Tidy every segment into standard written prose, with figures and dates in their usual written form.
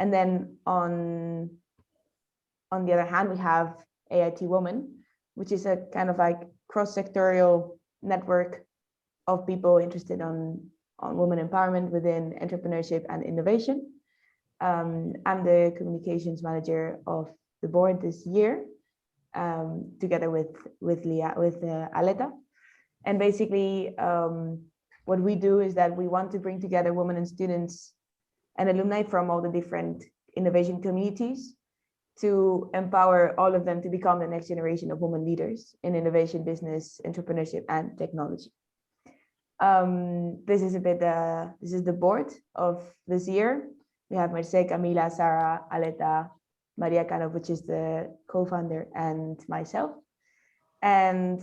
And then on the other hand, we have AIT Women, which is a kind of like cross-sectorial network of people interested on women empowerment within entrepreneurship and innovation. I'm the communications manager of the board this year, together with Aleta. And basically, what we do is that we want to bring together women and students and alumni from all the different innovation communities to empower all of them to become the next generation of women leaders in innovation, business, entrepreneurship, and technology. This is the board of this year. We have Merce, Camila, Sarah, Aleta, Maria Cano, which is the co-founder, and myself. And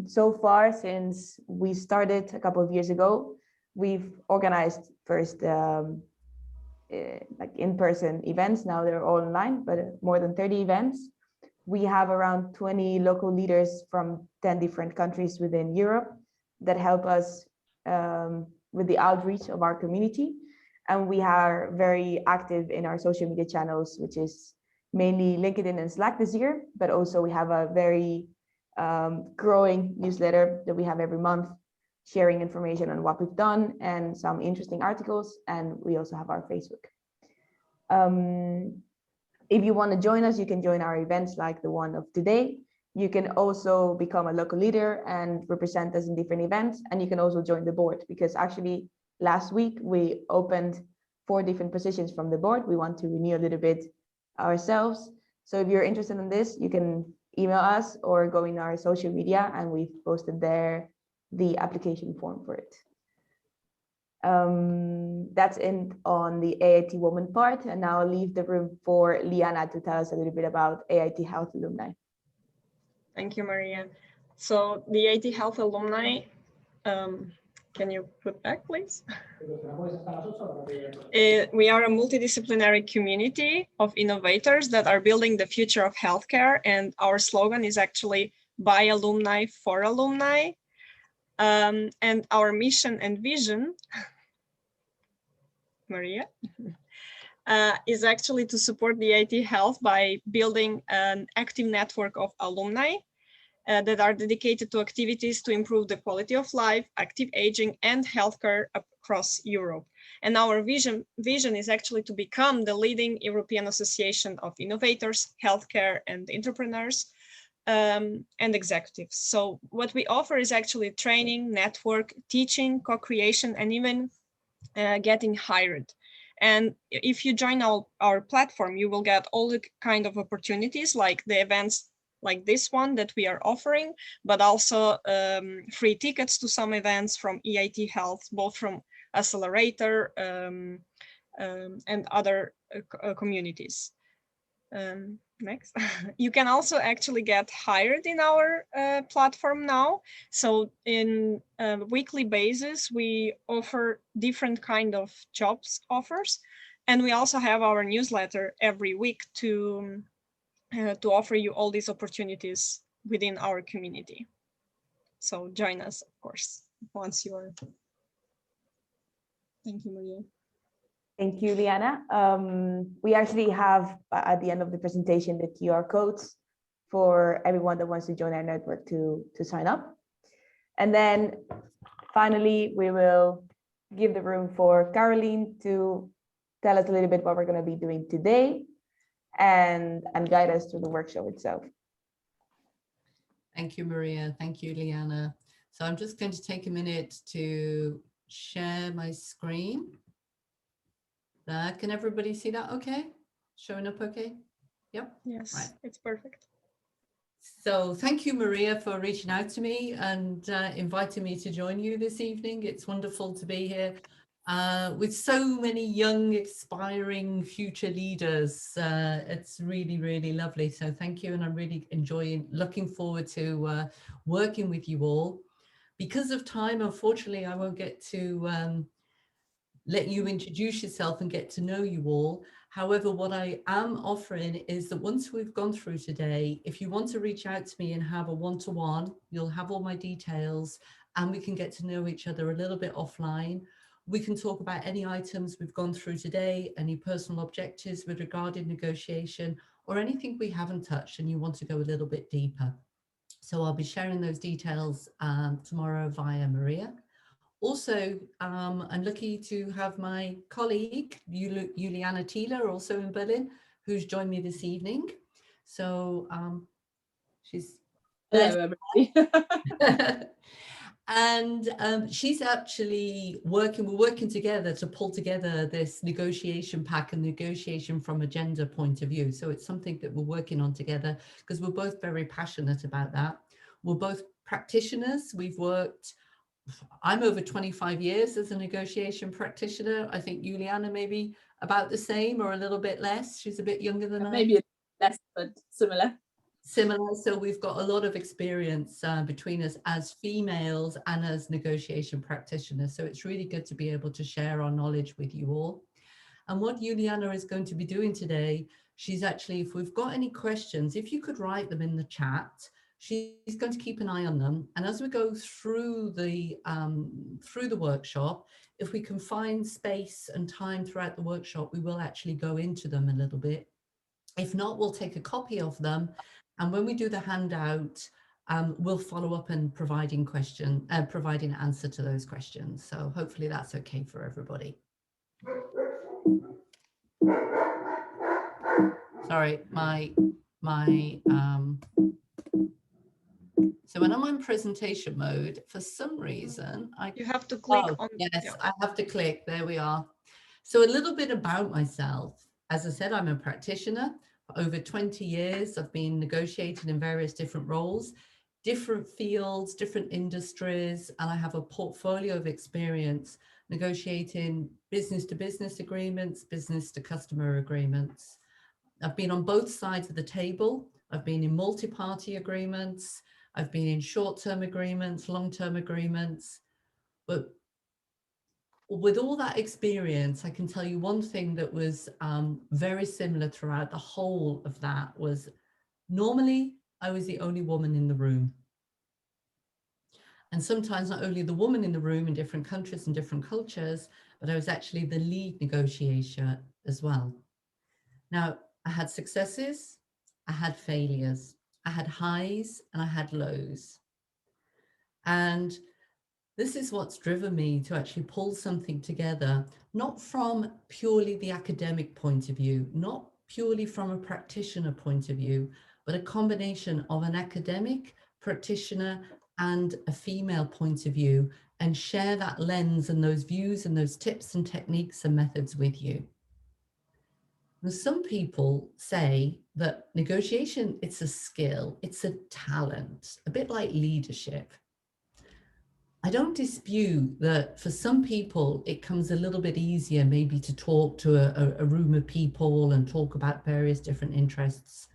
so far, since we started a couple of years ago, we've organized first like in-person events. Now they're all online, but more than 30 events. We have around 20 local leaders from 10 different countries within Europe that help us with the outreach of our community. And we are very active in our social media channels, which is mainly LinkedIn and Slack this year, but also we have a very growing newsletter that we have every month, sharing information on what we've done and some interesting articles. And we also have our Facebook. If you want to join us, you can join our events like the one of today. You can also become a local leader and represent us in different events. And you can also join the board, because actually last week we opened 4 different positions from the board. We want to renew a little bit ourselves. So if you're interested in this, you can email us or go in our social media, and we've posted there the application form for it. That's it on the AIT Women part, and now I'll leave the room for Liana to tell us a little bit about AIT Health alumni. Thank you, Maria. So the AIT Health alumni, can you put back, please? We are a multidisciplinary community of innovators that are building the future of healthcare, and our slogan is actually by alumni for alumni. And our mission and vision, Maria, is actually to support the AIT Health by building an active network of alumni that are dedicated to activities to improve the quality of life, active aging, and healthcare across Europe. And our vision is actually to become the leading European association of innovators, healthcare, and entrepreneurs, and executives. So what we offer is actually training, network, teaching, co-creation, and even getting hired. And if you join our platform, you will get all the kind of opportunities, like the events like this one that we are offering, but also free tickets to some events from EIT Health, both from Accelerator and other communities. Next. You can also actually get hired in our platform now. So in a weekly basis, we offer different kind of jobs offers. And we also have our newsletter every week to offer you all these opportunities within our community. So join us, of course, once you're. Thank you, Maria. Thank you, Liana. We actually have at the end of the presentation the QR codes for everyone that wants to join our network to sign up. And then finally, we will give the room for Carolyn to tell us a little bit what we're going to be doing today and guide us through the workshop itself. Thank you, Maria. Thank you, Liana. So I'm just going to take a minute to share my screen. There, can everybody see that okay? Showing up okay? Yep. Yes, right. It's perfect. So thank you, Maria, for reaching out to me and inviting me to join you this evening. It's wonderful to be here with so many young, aspiring future leaders. It's really, really lovely. So thank you. And I'm really looking forward to working with you all. Because of time, unfortunately, I won't get to let you introduce yourself and get to know you all. However, what I am offering is that once we've gone through today, if you want to reach out to me and have a one-to-one, you'll have all my details and we can get to know each other a little bit offline. We can talk about any items we've gone through today, any personal objectives with regard to negotiation, or anything we haven't touched and you want to go a little bit deeper. So I'll be sharing those details tomorrow via Maria. Also, I'm lucky to have my colleague, Juliana Thieler, also in Berlin, who's joined me this evening. So she's... Hello, everybody. And she's actually we're working together to pull together this negotiation pack and negotiation from a gender point of view. So it's something that we're working on together because we're both very passionate about that. We're both practitioners. I'm over 25 years as a negotiation practitioner. I think Juliana maybe about the same or a little bit less. She's a bit younger than I. Maybe less, but similar. Similar. So we've got a lot of experience between us as females and as negotiation practitioners. So it's really good to be able to share our knowledge with you all. And what Juliana is going to be doing today, she's actually, if we've got any questions, if you could write them in the chat, she's going to keep an eye on them. And as we go through the workshop, if we can find space and time throughout the workshop, we will actually go into them a little bit. If not, we'll take a copy of them. And when we do the handout, we'll follow up and providing answer to those questions. So hopefully that's okay for everybody. Sorry, so when I'm in presentation mode, for some reason, You have to click on. Yes, Yeah. I have to click. There we are. So a little bit about myself. As I said, I'm a practitioner. For over 20 years, I've been negotiating in various different roles, different fields, different industries, and I have a portfolio of experience negotiating business-to-business agreements, business-to-customer agreements. I've been on both sides of the table. I've been in multi-party agreements. I've been in short-term agreements, long-term agreements. But with all that experience, I can tell you one thing that was very similar throughout the whole of that was normally I was the only woman in the room. And sometimes not only the woman in the room in different countries and different cultures, but I was actually the lead negotiator as well. Now, I had successes, I had failures, I had highs and I had lows. And this is what's driven me to actually pull something together, not from purely the academic point of view, not purely from a practitioner point of view, but a combination of an academic, practitioner, and a female point of view, and share that lens and those views and those tips and techniques and methods with you. Now, some people say that negotiation, it's a skill, it's a talent, a bit like leadership. I don't dispute that for some people, it comes a little bit easier maybe to talk to a room of people and talk about various different interests,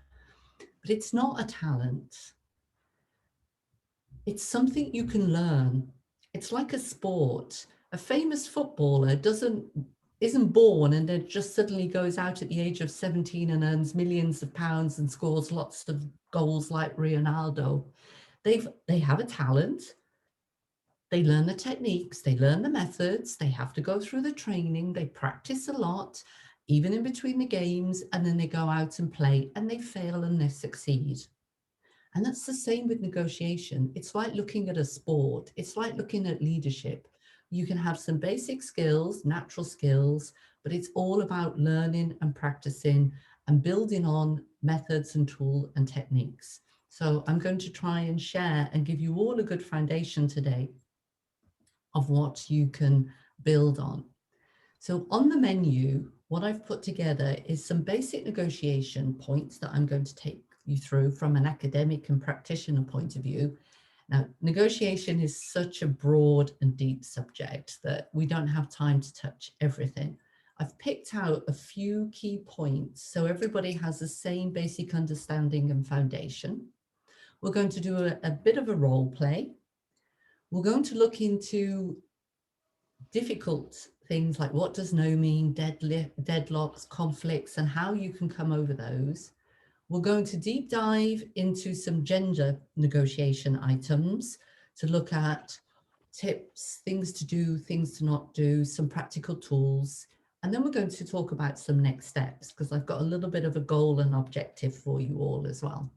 but it's not a talent. It's something you can learn. It's like a sport. A famous footballer isn't born and then just suddenly goes out at the age of 17 and earns millions of pounds and scores lots of goals like Ronaldo. They have a talent. They learn the techniques, they learn the methods, they have to go through the training, they practice a lot, even in between the games, and then they go out and play and they fail and they succeed. And that's the same with negotiation. It's like looking at a sport. It's like looking at leadership. You can have some basic skills, natural skills, but it's all about learning and practicing and building on methods and tools and techniques. So I'm going to try and share and give you all a good foundation today of what you can build on. So on the menu, what I've put together is some basic negotiation points that I'm going to take you through from an academic and practitioner point of view. Now, negotiation is such a broad and deep subject that we don't have time to touch everything. I've picked out a few key points so everybody has the same basic understanding and foundation. We're going to do a bit of a role play. We're going to look into difficult things like what does no mean, deadlocks, conflicts, and how you can come over those. We're going to deep dive into some gender negotiation items to look at tips, things to do, things to not do, some practical tools. And then we're going to talk about some next steps, because I've got a little bit of a goal and objective for you all as well.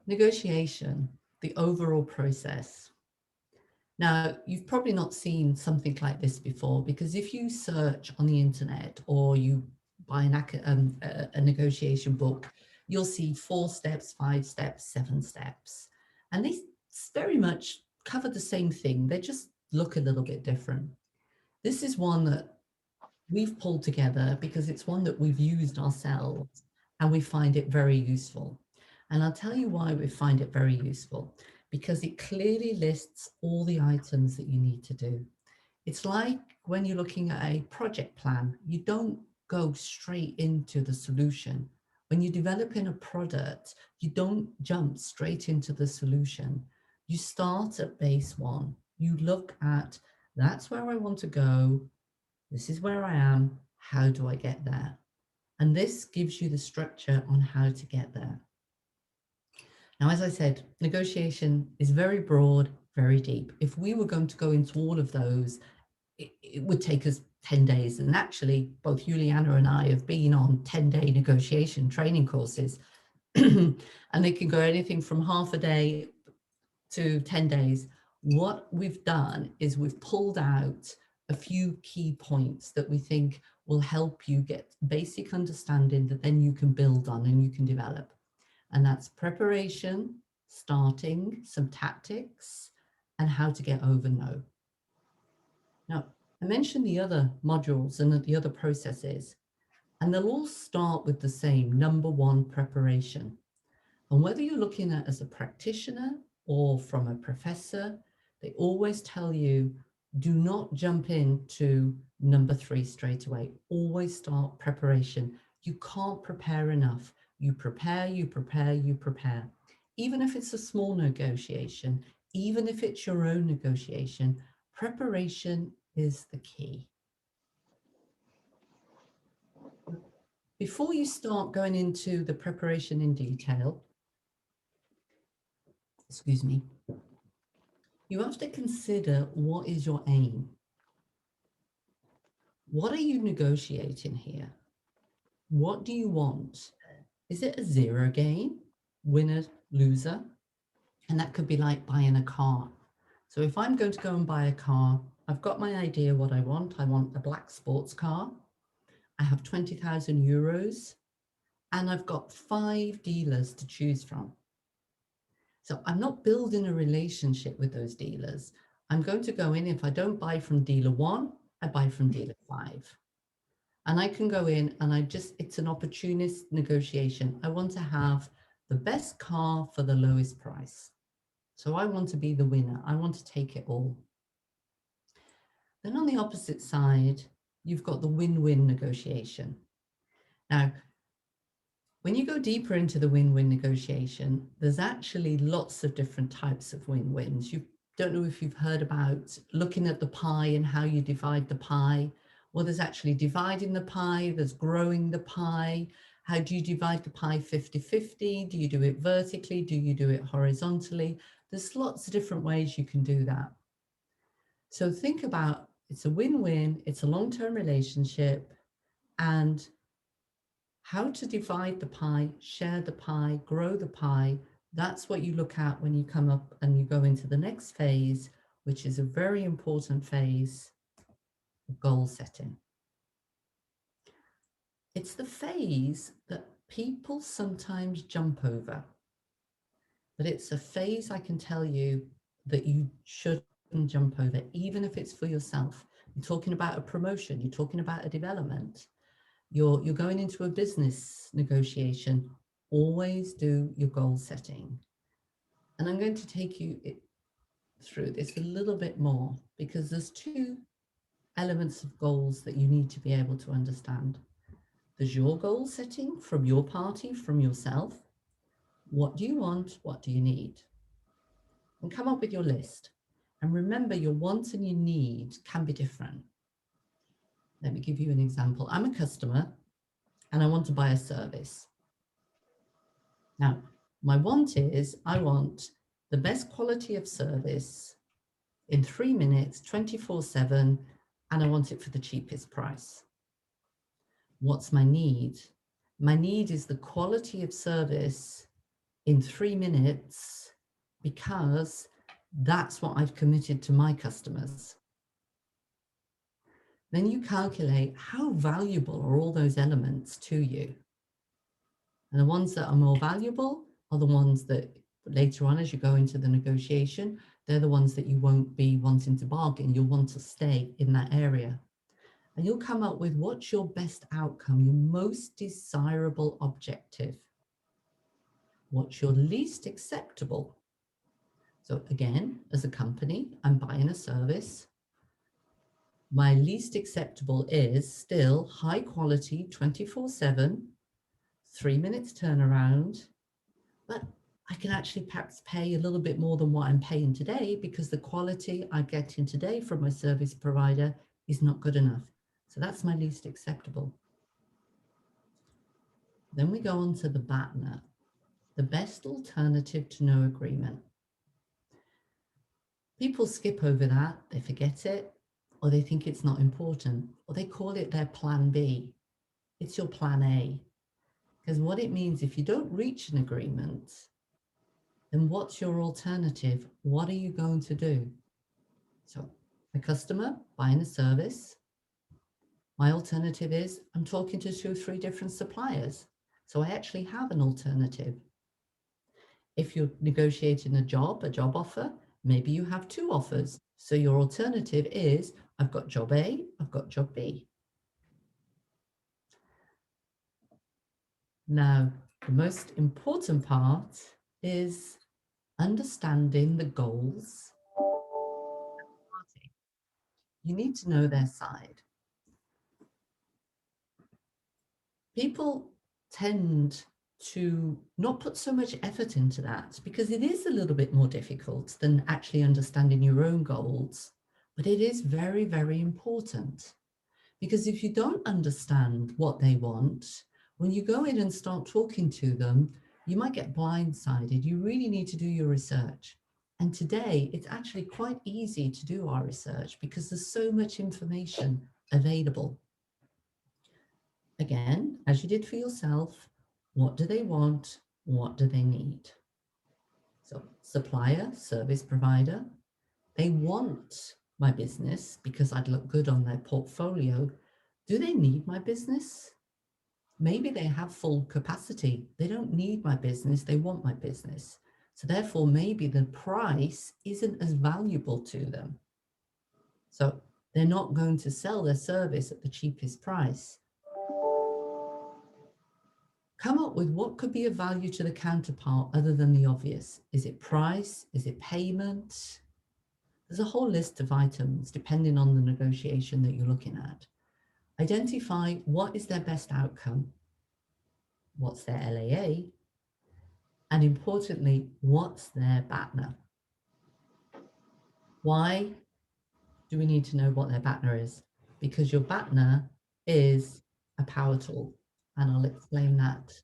Negotiation, the overall process. Now, you've probably not seen something like this before, because if you search on the internet or you buy a negotiation book, you'll see 4 steps, 5 steps, 7 steps. And they very much cover the same thing. They just look a little bit different. This is one that we've pulled together because it's one that we've used ourselves and we find it very useful. And I'll tell you why we find it very useful. Because it clearly lists all the items that you need to do. It's like when you're looking at a project plan, you don't go straight into the solution. When you're developing a product, you don't jump straight into the solution. You start at base 1. You look at, that's where I want to go. This is where I am. How do I get there? And this gives you the structure on how to get there. Now, as I said, negotiation is very broad, very deep. If we were going to go into all of those, it would take us 10 days. And actually, both Juliana and I have been on 10-day negotiation training courses. And they can go anything from half a day to 10 days. What we've done is we've pulled out a few key points that we think will help you get basic understanding that then you can build on and you can develop. And that's preparation, starting, some tactics, and how to get over no. Now, I mentioned the other modules and the other processes, and they'll all start with the same, number 1, preparation. And whether you're looking at as a practitioner or from a professor, they always tell you, do not jump into number 3 straight away. Always start preparation. You can't prepare enough. You prepare, you prepare, you prepare. Even if it's a small negotiation, even if it's your own negotiation, preparation is the key. Before you start going into the preparation in detail, excuse me, you have to consider, what is your aim? What are you negotiating here? What do you want? Is it a zero game, winner, loser? And that could be like buying a car. So if I'm going to go and buy a car, I've got my idea what I want. I want a black sports car. I have 20,000 euros and I've got 5 dealers to choose from. So I'm not building a relationship with those dealers. I'm going to go in, if I don't buy from dealer 1, I buy from dealer 5. And I can go in and it's an opportunist negotiation. I want to have the best car for the lowest price. So I want to be the winner. I want to take it all. Then on the opposite side, you've got the win-win negotiation. Now, when you go deeper into the win-win negotiation, there's actually lots of different types of win-wins. You don't know if you've heard about looking at the pie and how you divide the pie. Well, there's actually dividing the pie, there's growing the pie. How do you divide the pie 50-50? Do you do it vertically? Do you do it horizontally? There's lots of different ways you can do that. So think about, it's a win-win, it's a long-term relationship, and how to divide the pie, share the pie, grow the pie. That's what you look at when you come up and you go into the next phase, which is a very important phase, goal setting. It's the phase that people sometimes jump over, but it's a phase I can tell you that you shouldn't jump over, even if it's for yourself. You're talking about a promotion, you're talking about a development, you're going into a business negotiation. Always do your goal setting. And I'm going to take you through this a little bit more, because there's 2 elements of goals that you need to be able to understand. There's your goal setting from your party, from yourself. What do you want? What do you need? And come up with your list. And remember, your wants and your needs can be different. Let me give you an example. I'm a customer and I want to buy a service. Now, my want is, I want the best quality of service in 3 minutes, 24/7, and I want it for the cheapest price. What's my need? My need is the quality of service in 3 minutes because that's what I've committed to my customers. Then you calculate how valuable are all those elements to you. And the ones that are more valuable are the ones that later on, as you go into the negotiation, they're the ones that you won't be wanting to bargain. You'll want to stay in that area. And you'll come up with what's your best outcome, your most desirable objective. What's your least acceptable? So again, as a company, I'm buying a service. My least acceptable is still high quality, 24/7, 3 minutes turnaround, but I can actually perhaps pay a little bit more than what I'm paying today because the quality I get in today from my service provider is not good enough. So that's my least acceptable. Then we go on to the BATNA, the best alternative to no agreement. People skip over that, they forget it, or they think it's not important, or they call it their plan B. It's your plan A. Because what it means, if you don't reach an agreement, then what's your alternative? What are you going to do? So a customer buying a service, my alternative is I'm talking to 2 or 3 different suppliers. So I actually have an alternative. If you're negotiating a job offer, maybe you have 2 offers. So your alternative is I've got job A, I've got job B. Now, the most important part is understanding the goals. You need to know their side. People tend to not put so much effort into that because it is a little bit more difficult than actually understanding your own goals. But it is very, very important because if you don't understand what they want, when you go in and start talking to them, you might get blindsided. You really need to do your research. And today, it's actually quite easy to do our research because there's so much information available. Again, as you did for yourself, what do they want? What do they need? So supplier, service provider, they want my business because I'd look good on their portfolio. Do they need my business? Maybe they have full capacity. They don't need my business. They want my business. So therefore, maybe the price isn't as valuable to them. So they're not going to sell their service at the cheapest price. Come up with what could be of value to the counterpart other than the obvious. Is it price? Is it payment? There's a whole list of items depending on the negotiation that you're looking at. Identify what is their best outcome, what's their LAA, and importantly, what's their BATNA. Why do we need to know what their BATNA is? Because your BATNA is a power tool, and I'll explain that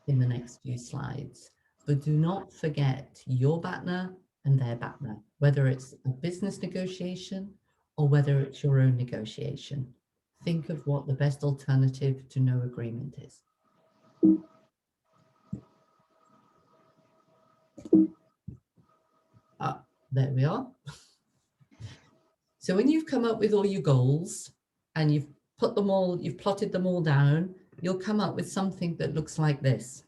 in the next few slides. But do not forget your BATNA and their BATNA, whether it's a business negotiation or whether it's your own negotiation. Think of what the best alternative to no agreement is. There we are. So when you've come up with all your goals and you've put them all, you've plotted them all down, you'll come up with something that looks like this.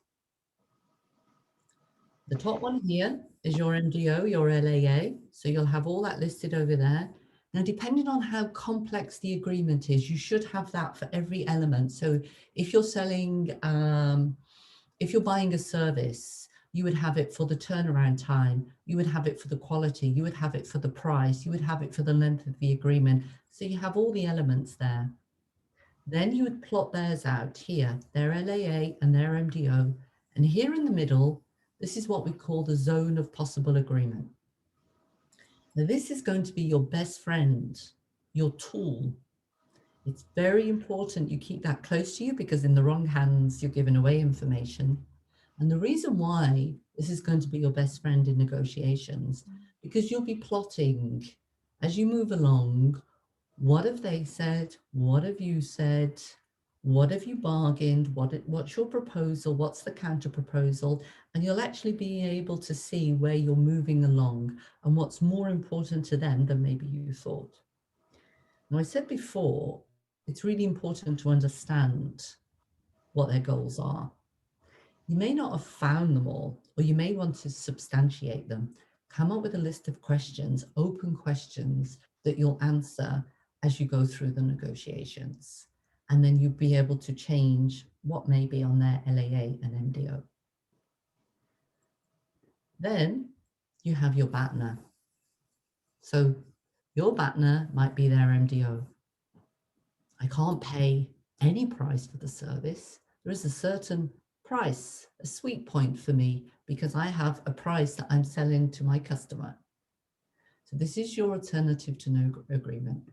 The top one here is your MDO, your LAA. So you'll have all that listed over there. Now, depending on how complex the agreement is, you should have that for every element. So if you're selling, if you're buying a service, you would have it for the turnaround time, you would have it for the quality, you would have it for the price, you would have it for the length of the agreement. So you have all the elements there. Then you would plot theirs out here, their LAA and their MDO. And here in the middle, this is what we call the zone of possible agreement. Now, this is going to be your best friend, your tool. It's very important you keep that close to you because in the wrong hands, you're giving away information. And the reason why this is going to be your best friend in negotiations, because you'll be plotting as you move along, what have they said? What have you said? What have you bargained? What's your proposal? What's the counter proposal? And you'll actually be able to see where you're moving along and what's more important to them than maybe you thought. Now, I said before, it's really important to understand what their goals are. You may not have found them all, or you may want to substantiate them. Come up with a list of questions, open questions that you'll answer as you go through the negotiations. And then you'll be able to change what may be on their LAA and MDO. Then you have your BATNA. So your BATNA might be their MDO. I can't pay any price for the service. There is a certain price, a sweet point for me, because I have a price that I'm selling to my customer. So this is your alternative to no agreement.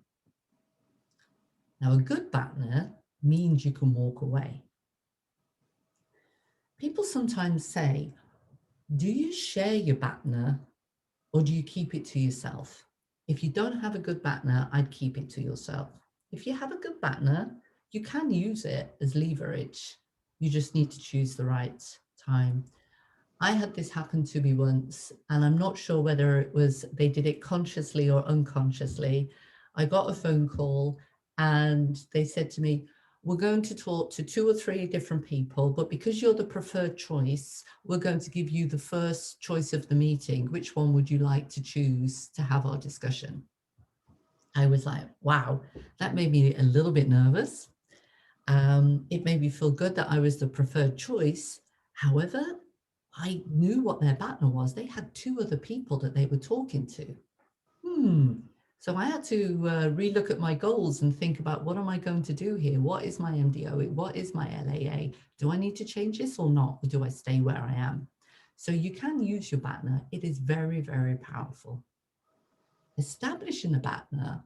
Now, a good BATNA means you can walk away. People sometimes say, do you share your BATNA or do you keep it to yourself? If you don't have a good BATNA, I'd keep it to yourself. If you have a good BATNA, you can use it as leverage. You just need to choose the right time. I had this happen to me once, and I'm not sure whether it was they did it consciously or unconsciously. I got a phone call and they said to me, we're going to talk to 2 or 3 different people, but because you're the preferred choice, we're going to give you the first choice of the meeting. Which one would you like to choose to have our discussion? I was like, wow, that made me a little bit nervous. It made me feel good that I was the preferred choice. However, I knew what their BATNA was. They had 2 other people that they were talking to. So I had to relook at my goals and think about, what am I going to do here? What is my MDO? What is my LAA? Do I need to change this or not? Or do I stay where I am? So you can use your BATNA. It is very, very powerful. Establishing a BATNA,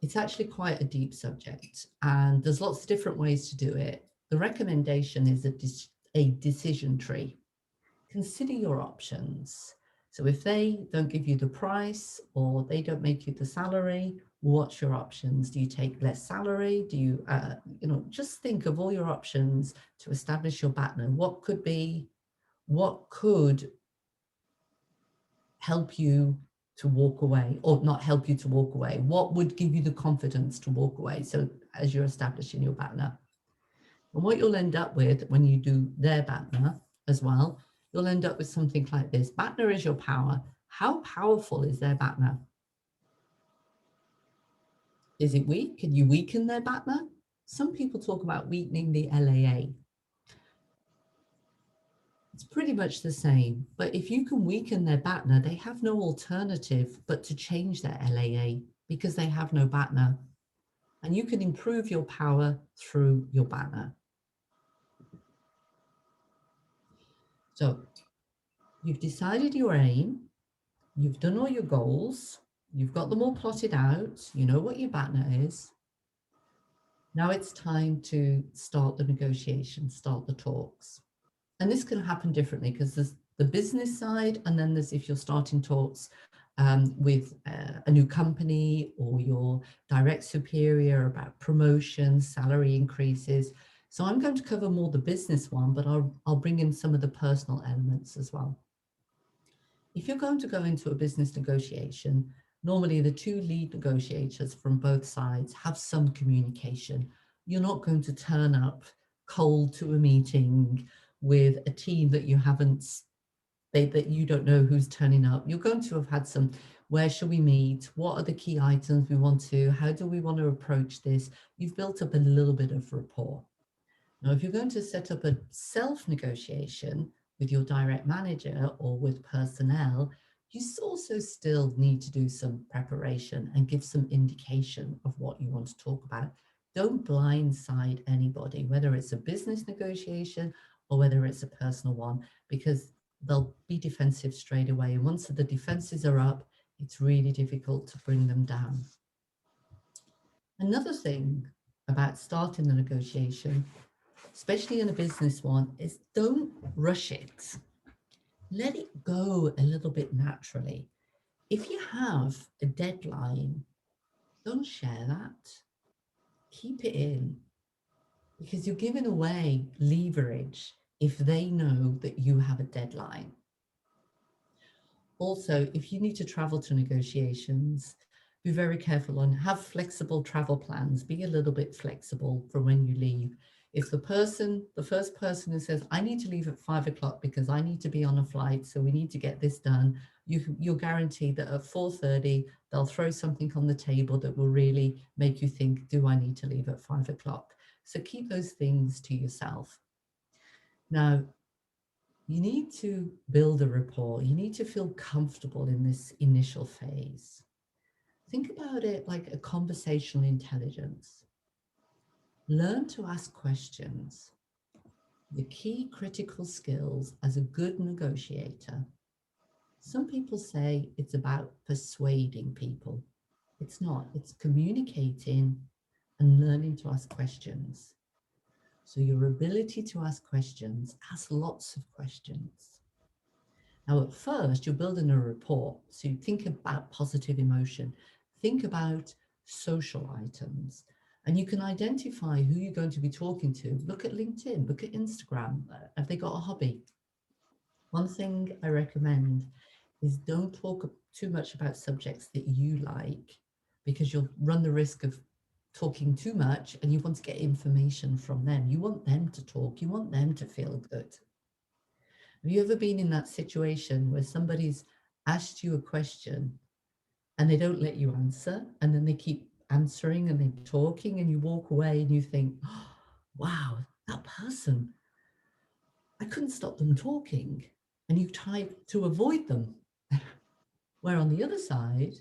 it's actually quite a deep subject, and there's lots of different ways to do it. The recommendation is a decision tree. Consider your options. So if they don't give you the price or they don't make you the salary, what's your options? Do you take less salary? Do you, just think of all your options to establish your BATNA. What could help you to walk away, or not help you to walk away? What would give you the confidence to walk away? So as you're establishing your BATNA. And what you'll end up with when you do their BATNA as well, you'll end up with something like this. BATNA is your power. How powerful is their BATNA? Is it weak? Can you weaken their BATNA? Some people talk about weakening the LAA. It's pretty much the same, but if you can weaken their BATNA, they have no alternative but to change their LAA because they have no BATNA. And you can improve your power through your BATNA. So you've decided your aim, you've done all your goals, you've got them all plotted out, you know what your BATNA is. Now it's time to start the negotiation, start the talks. And this can happen differently because there's the business side, and then there's if you're starting talks with a new company or your direct superior about promotions, salary increases. So I'm going to cover more the business one, but I'll bring in some of the personal elements as well. If you're going to go into a business negotiation, normally the 2 lead negotiators from both sides have some communication. You're not going to turn up cold to a meeting with a team that you haven't, that you don't know who's turning up. You're going to have had some, where shall we meet? What are the key items we want to, how do we want to approach this? You've built up a little bit of rapport. Now, if you're going to set up a self-negotiation with your direct manager or with personnel, you also still need to do some preparation and give some indication of what you want to talk about. Don't blindside anybody, whether it's a business negotiation or whether it's a personal one, because they'll be defensive straight away. And once the defenses are up, it's really difficult to bring them down. Another thing about starting the negotiation especially in a business one, is don't rush it. Let it go a little bit naturally. If you have a deadline, don't share that. Keep it in, because you're giving away leverage if they know that you have a deadline. Also, if you need to travel to negotiations, be very careful on have flexible travel plans. Be a little bit flexible for when you leave. If the first person who says, I need to leave at 5 o'clock because I need to be on a flight, so we need to get this done, you're guaranteed that at 4:30, they'll throw something on the table that will really make you think, do I need to leave at 5 o'clock? So keep those things to yourself. Now, you need to build a rapport. You need to feel comfortable in this initial phase. Think about it like a conversational intelligence. Learn to ask questions. The key critical skills as a good negotiator. Some people say it's about persuading people. It's not. It's communicating and learning to ask questions. So your ability to ask questions, ask lots of questions. Now, at first, you're building a rapport. So you think about positive emotion. Think about social items. And you can identify who you're going to be talking to. Look at LinkedIn, look at Instagram. Have they got a hobby? One thing I recommend is don't talk too much about subjects that you like, because you'll run the risk of talking too much and you want to get information from them. You want them to talk. You want them to feel good. Have you ever been in that situation where somebody's asked you a question and they don't let you answer, and then they keep answering and they're talking, and you walk away and you think, oh, wow, that person, I couldn't stop them talking, and you try to avoid them. Where on the other side,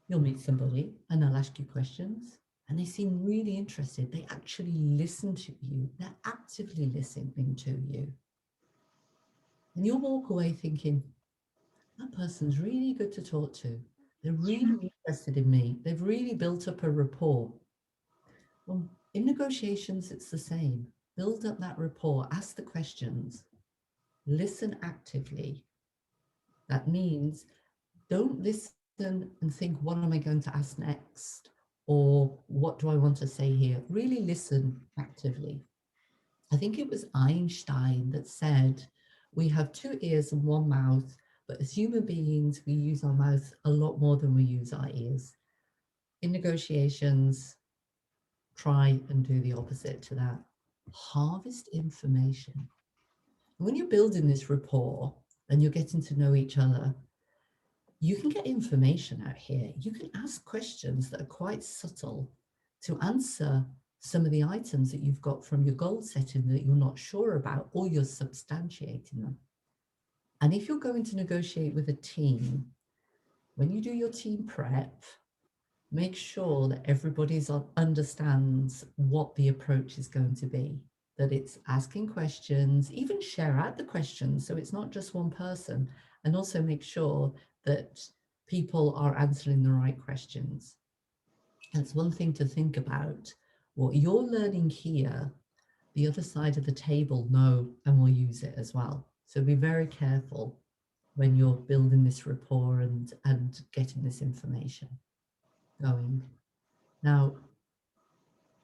you'll meet somebody and they'll ask you questions and they seem really interested. They actually listen to you. They're actively listening to you. And you'll walk away thinking, that person's really good to talk to. They're really interested in me. They've really built up a rapport. Well, in negotiations, it's the same. Build up that rapport, ask the questions, listen actively. That means don't listen and think, what am I going to ask next? Or what do I want to say here? Really listen actively. I think it was Einstein that said, we have 2 ears and 1 mouth, but as human beings, we use our mouth a lot more than we use our ears. In negotiations, try and do the opposite to that. Harvest information. When you're building this rapport and you're getting to know each other, you can get information out here. You can ask questions that are quite subtle to answer some of the items that you've got from your goal setting that you're not sure about, or you're substantiating them. And if you're going to negotiate with a team, when you do your team prep, make sure that everybody understands what the approach is going to be, that it's asking questions, even share out the questions so it's not just one person, and also make sure that people are answering the right questions. That's one thing to think about. What you're learning here, the other side of the table know and will use it as well. So be very careful when you're building this rapport and getting this information going. Now,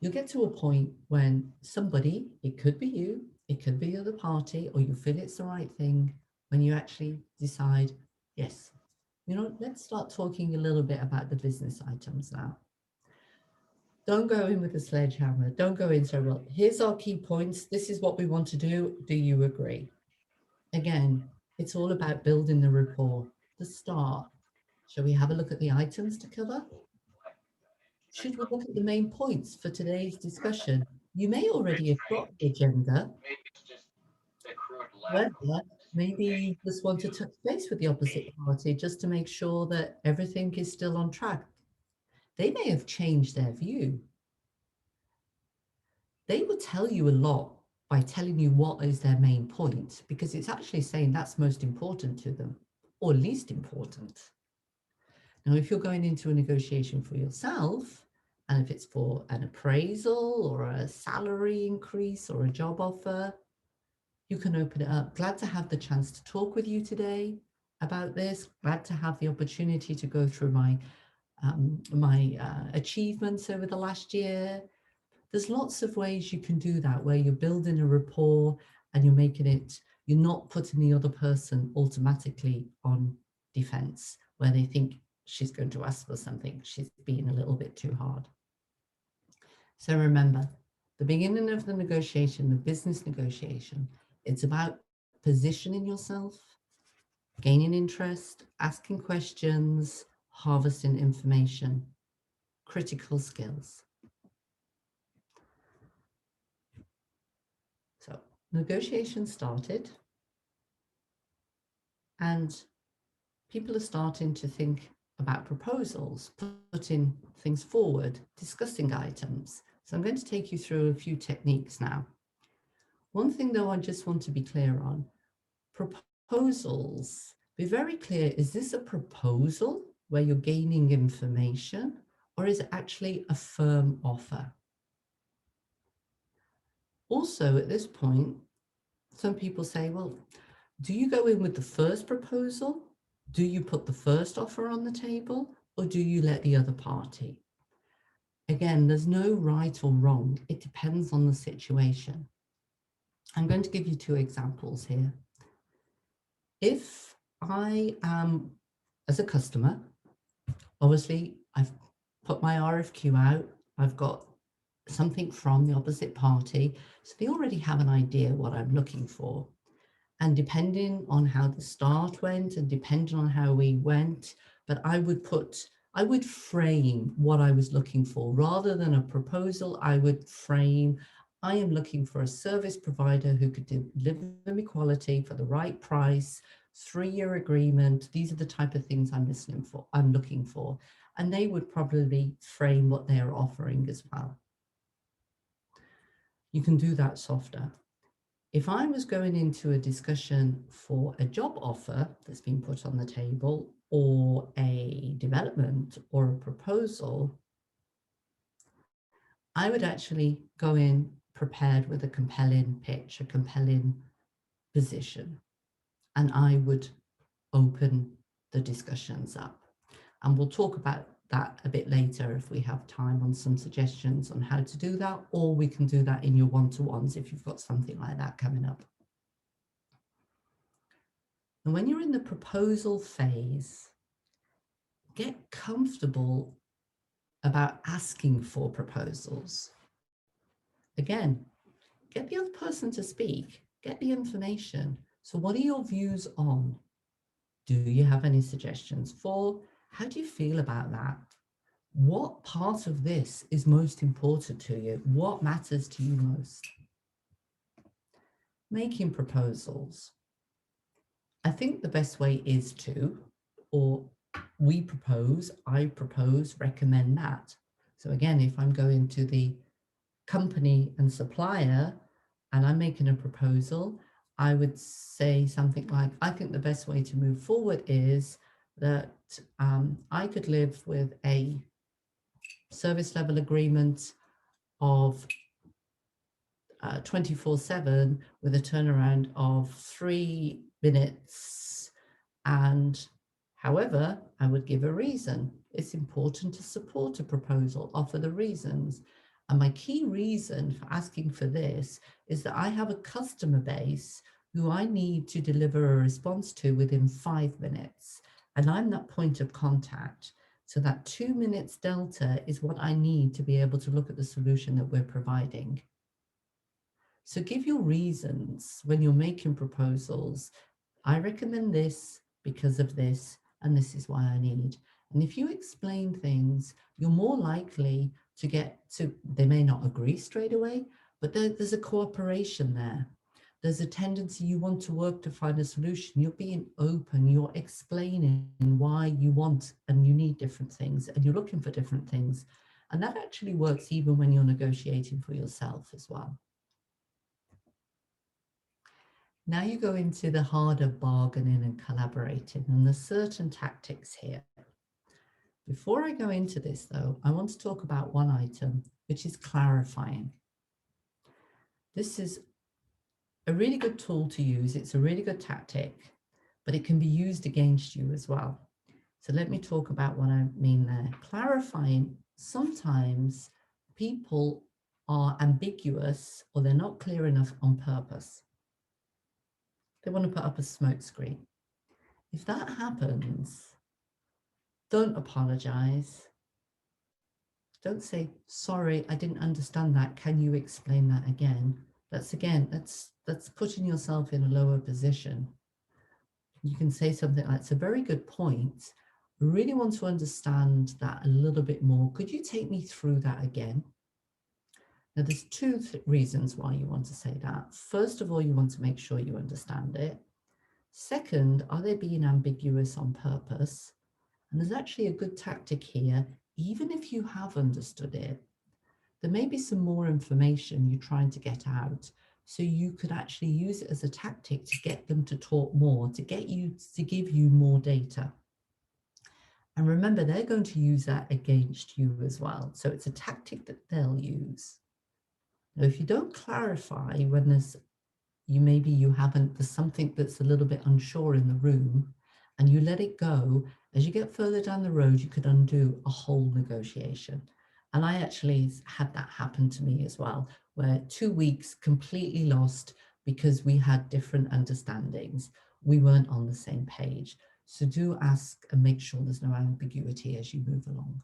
you'll get to a point when somebody, it could be you, it could be the other party, or you feel it's the right thing, when you actually decide, yes, let's start talking a little bit about the business items now. Don't go in with a sledgehammer. Don't go in so, well, here's our key points. This is what we want to do. Do you agree? Again, it's all about building the rapport. The start. Shall we have a look at the items to cover? Should we look at the main points for today's discussion? You may already have got the agenda. However, maybe you just want to touch base with the opposite party just to make sure that everything is still on track. They may have changed their view. They will tell you a lot by telling you what is their main point, because it's actually saying that's most important to them, or least important. Now, if you're going into a negotiation for yourself And if it's for an appraisal or a salary increase or a job offer, you can open it up. Glad to have the chance to talk with you today about this. Glad to have the opportunity to go through my achievements over the last year. There's lots of ways you can do that, where you're building a rapport and you're making it, you're not putting the other person automatically on defense, where they think she's going to ask for something, she's being a little bit too hard. So remember, the beginning of the negotiation, the business negotiation, it's about positioning yourself, gaining interest, asking questions, harvesting information, critical skills. So negotiation started, and people are starting to think about proposals, putting things forward, discussing items. So I'm going to take you through a few techniques now. One thing though I just want to be clear on, proposals, be very clear, is this a proposal where you're gaining information, or is it actually a firm offer? Also at this point, some people say, well, do you go in with the first proposal? Do you put the first offer on the table, or do you let the other party? Again, there's no right or wrong. It depends on the situation. I'm going to give you two examples here. If I am, as a customer, obviously I've put my RFQ out, I've got something from the opposite party, so they already have an idea what I'm looking for. And depending on how the start went and depending on how we went, but I would frame what I was looking for. Rather than a proposal, I would frame, I am looking for a service provider who could deliver me quality for the right price, 3-year agreement. These are the type of things I'm looking for. And they would probably frame what they are offering as well. You can do that softer. If I was going into a discussion for a job offer that's been put on the table, or a development or a proposal, I would actually go in prepared with a compelling pitch, a compelling position, and I would open the discussions up. And we'll talk about that a bit later if we have time, on some suggestions on how to do that, or we can do that in your one-to-ones if you've got something like that coming up. And when you're in the proposal phase, get comfortable about asking for proposals. Again, get the other person to speak, get the information. So what are your views on? Do you have any suggestions for? How do you feel about that? What part of this is most important to you? What matters to you most? Making proposals. I think the best way is to, or we propose, I propose, recommend that. So again, if I'm going to the company and supplier and I'm making a proposal, I would say something like, I think the best way to move forward is that I could live with a service level agreement of 24/7 with a turnaround of 3 minutes. And however, I would give a reason. It's important to support a proposal, offer the reasons. And my key reason for asking for this is that I have a customer base who I need to deliver a response to within 5 minutes. And I'm that point of contact. So that 2 minutes delta is what I need to be able to look at the solution that we're providing. So give your reasons when you're making proposals. I recommend this because of this, and this is why I need. And if you explain things, you're more likely to get to, they may not agree straight away, but there's a cooperation there. There's a tendency you want to work to find a solution. You're being open, you're explaining why you want and you need different things, and you're looking for different things. And that actually works even when you're negotiating for yourself as well. Now you go into the harder bargaining and collaborating, and there's certain tactics here. Before I go into this though, I want to talk about one item, which is clarifying. This is a really good tool to use. It's a really good tactic, but it can be used against you as well. So let me talk about what I mean there. Clarifying, sometimes people are ambiguous or they're not clear enough on purpose. They want to put up a smoke screen. If that happens, don't apologize. Don't say, sorry, I didn't understand that. Can you explain that again? That's putting yourself in a lower position. You can say something like, it's a very good point. I really want to understand that a little bit more. Could you take me through that again? Now, there's two reasons why you want to say that. First of all, you want to make sure you understand it. Second, are they being ambiguous on purpose? And there's actually a good tactic here. Even if you have understood it, there may be some more information you're trying to get out. So you could actually use it as a tactic to get them to talk more, to get you to give you more data. And remember, they're going to use that against you as well. So it's a tactic that they'll use. Now, if you don't clarify when there's there's something that's a little bit unsure in the room, and you let it go, as you get further down the road, you could undo a whole negotiation. And I actually had that happen to me as well, where 2 weeks completely lost because we had different understandings. We weren't on the same page. So do ask and make sure there's no ambiguity as you move along.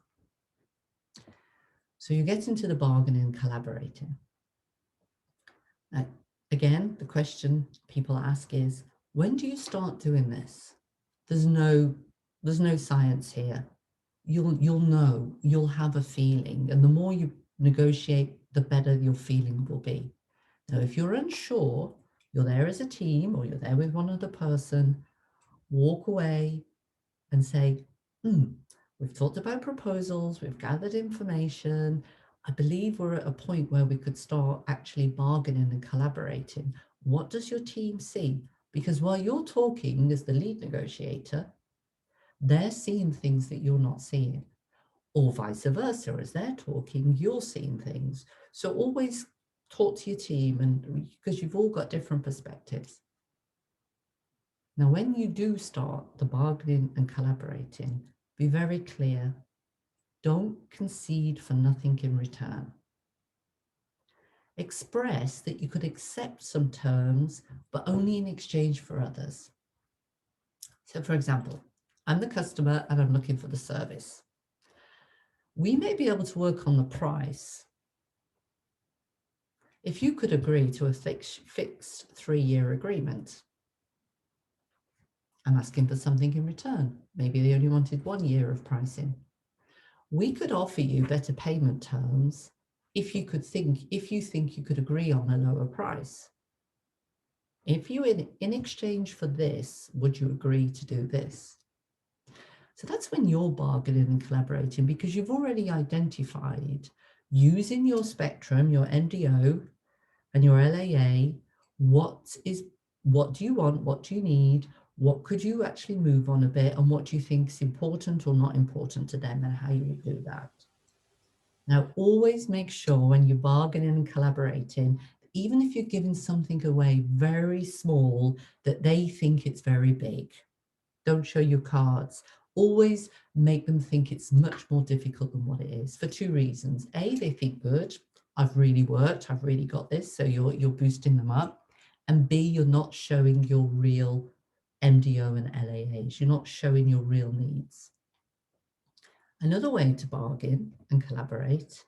So you get into the bargaining and collaborating. Now, again, the question people ask is, when do you start doing this? There's no science here. You'll know, you'll have a feeling, and the more you negotiate, the better your feeling will be. Now, if you're unsure, you're there as a team or you're there with one other person, walk away and say, we've talked about proposals, we've gathered information. I believe we're at a point where we could start actually bargaining and collaborating. What does your team see? Because while you're talking as the lead negotiator, they're seeing things that you're not seeing, or vice versa. As they're talking, you're seeing things. So always talk to your team, and because you've all got different perspectives. Now, when you do start the bargaining and collaborating, be very clear. Don't concede for nothing in return. Express that you could accept some terms, but only in exchange for others. So, for example, I'm the customer and I'm looking for the service. We may be able to work on the price. If you could agree to a fixed 3-year agreement, I'm asking for something in return. Maybe they only wanted 1 year of pricing. We could offer you better payment terms if you think you could agree on a lower price. If you, in exchange for this, would you agree to do this? So that's when you're bargaining and collaborating, because you've already identified, using your spectrum, your NDO and your LAA, what do you want, what do you need, what could you actually move on a bit, and what do you think is important or not important to them, and how you would do that. Now, always make sure when you're bargaining and collaborating, even if you're giving something away very small, that they think it's very big. Don't show your cards. Always make them think it's much more difficult than what it is, for 2 reasons. A, they think, good, I've really worked, I've really got this, so you're boosting them up. And B, you're not showing your real MDO and LAAs. You're not showing your real needs. Another way to bargain and collaborate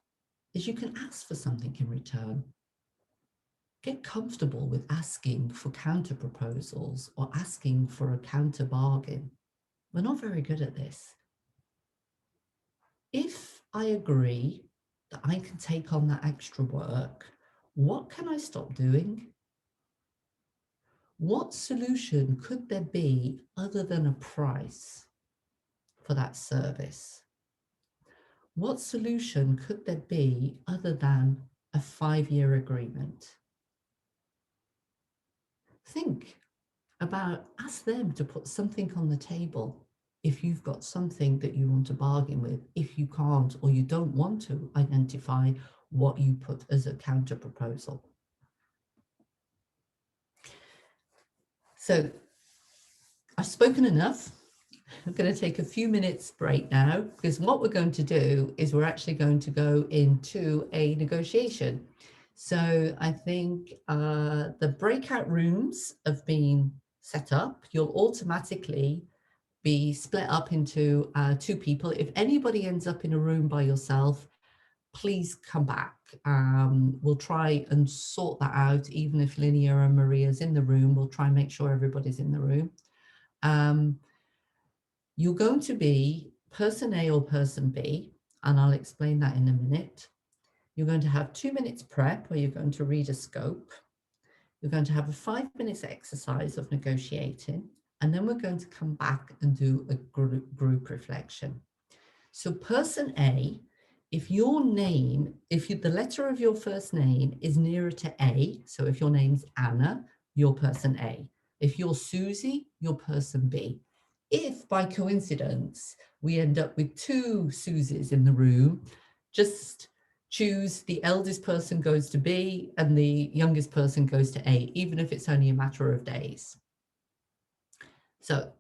is you can ask for something in return. Get comfortable with asking for counter proposals or asking for a counter bargain. We're not very good at this. If I agree that I can take on that extra work, what can I stop doing? What solution could there be other than a price for that service? What solution could there be other than a 5-year agreement? Think about, ask them to put something on the table. if you've got something that you want to bargain with, if you can't or you don't want to identify what you put as a counter proposal. So I've spoken enough. I'm going to take a few minutes break now, because what we're going to do is we're actually going to go into a negotiation. So I think the breakout rooms have been set up. You'll automatically be split up into 2 people. If anybody ends up in a room by yourself, please come back. We'll try and sort that out. Even if Linnea and Maria's in the room, we'll try and make sure everybody's in the room. You're going to be person A or person B, and I'll explain that in a minute. You're going to have 2 minutes prep where you're going to read a scope. You're going to have a 5 minutes exercise of negotiating, and then we're going to come back and do a group reflection. So person A, if your name, the letter of your first name is nearer to A, so if your name's Anna, you're person A. If you're Susie, you're person B. If by coincidence we end up with 2 Susies in the room, just choose the eldest person goes to B and the youngest person goes to A, even if it's only a matter of days. So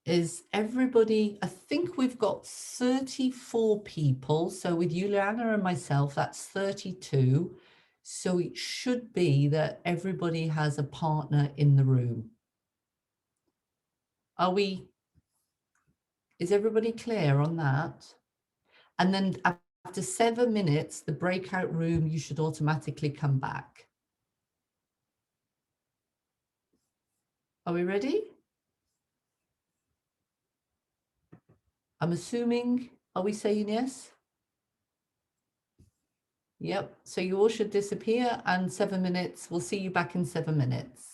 is everybody, I think we've got 34 people. So with Juliana and myself, that's 32. So it should be that everybody has a partner in the room. Is everybody clear on that? And then after 7 minutes, the breakout room, you should automatically come back. Are we ready? I'm assuming, are we saying yes? Yep, so you all should disappear, and 7 minutes, we'll see you back in 7 minutes.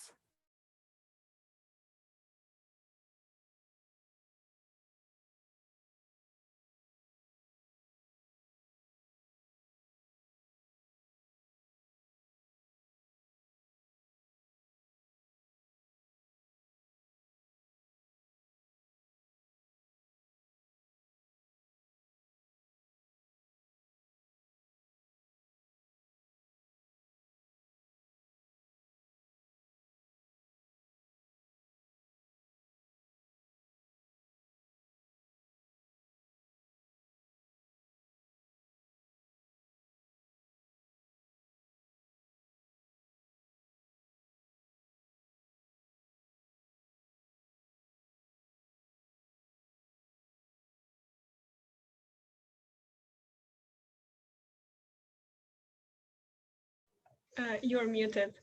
You're muted.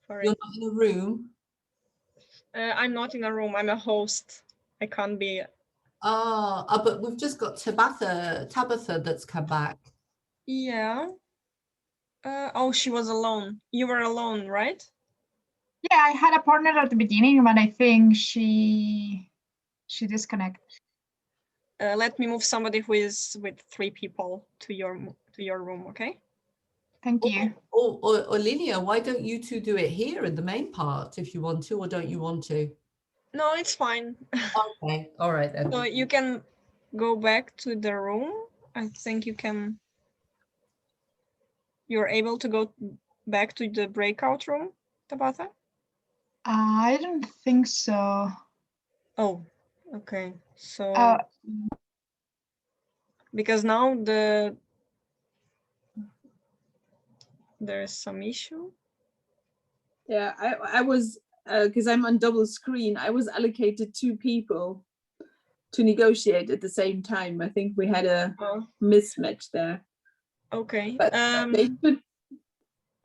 Sorry. You're not in a room? I'm not in a room. I'm a host. I can't be. But we've just got Tabitha that's come back. Yeah. Oh, she was alone. You were alone, right? Yeah, I had a partner at the beginning, but I think she disconnected. Let me move somebody who is with 3 people to your room, okay? Thank you. Or Linnea, why don't you 2 do it here in the main part if you want to, or don't you want to? No, it's fine. Okay, all right then. So you can go back to the room. I think you can. You're able to go back to the breakout room, Tabitha? I don't think so. Oh, okay. So because now there's some issue. Yeah, I was, because I'm on double screen, I was allocated 2 people to negotiate at the same time. I think we had a mismatch there. Okay. But they should,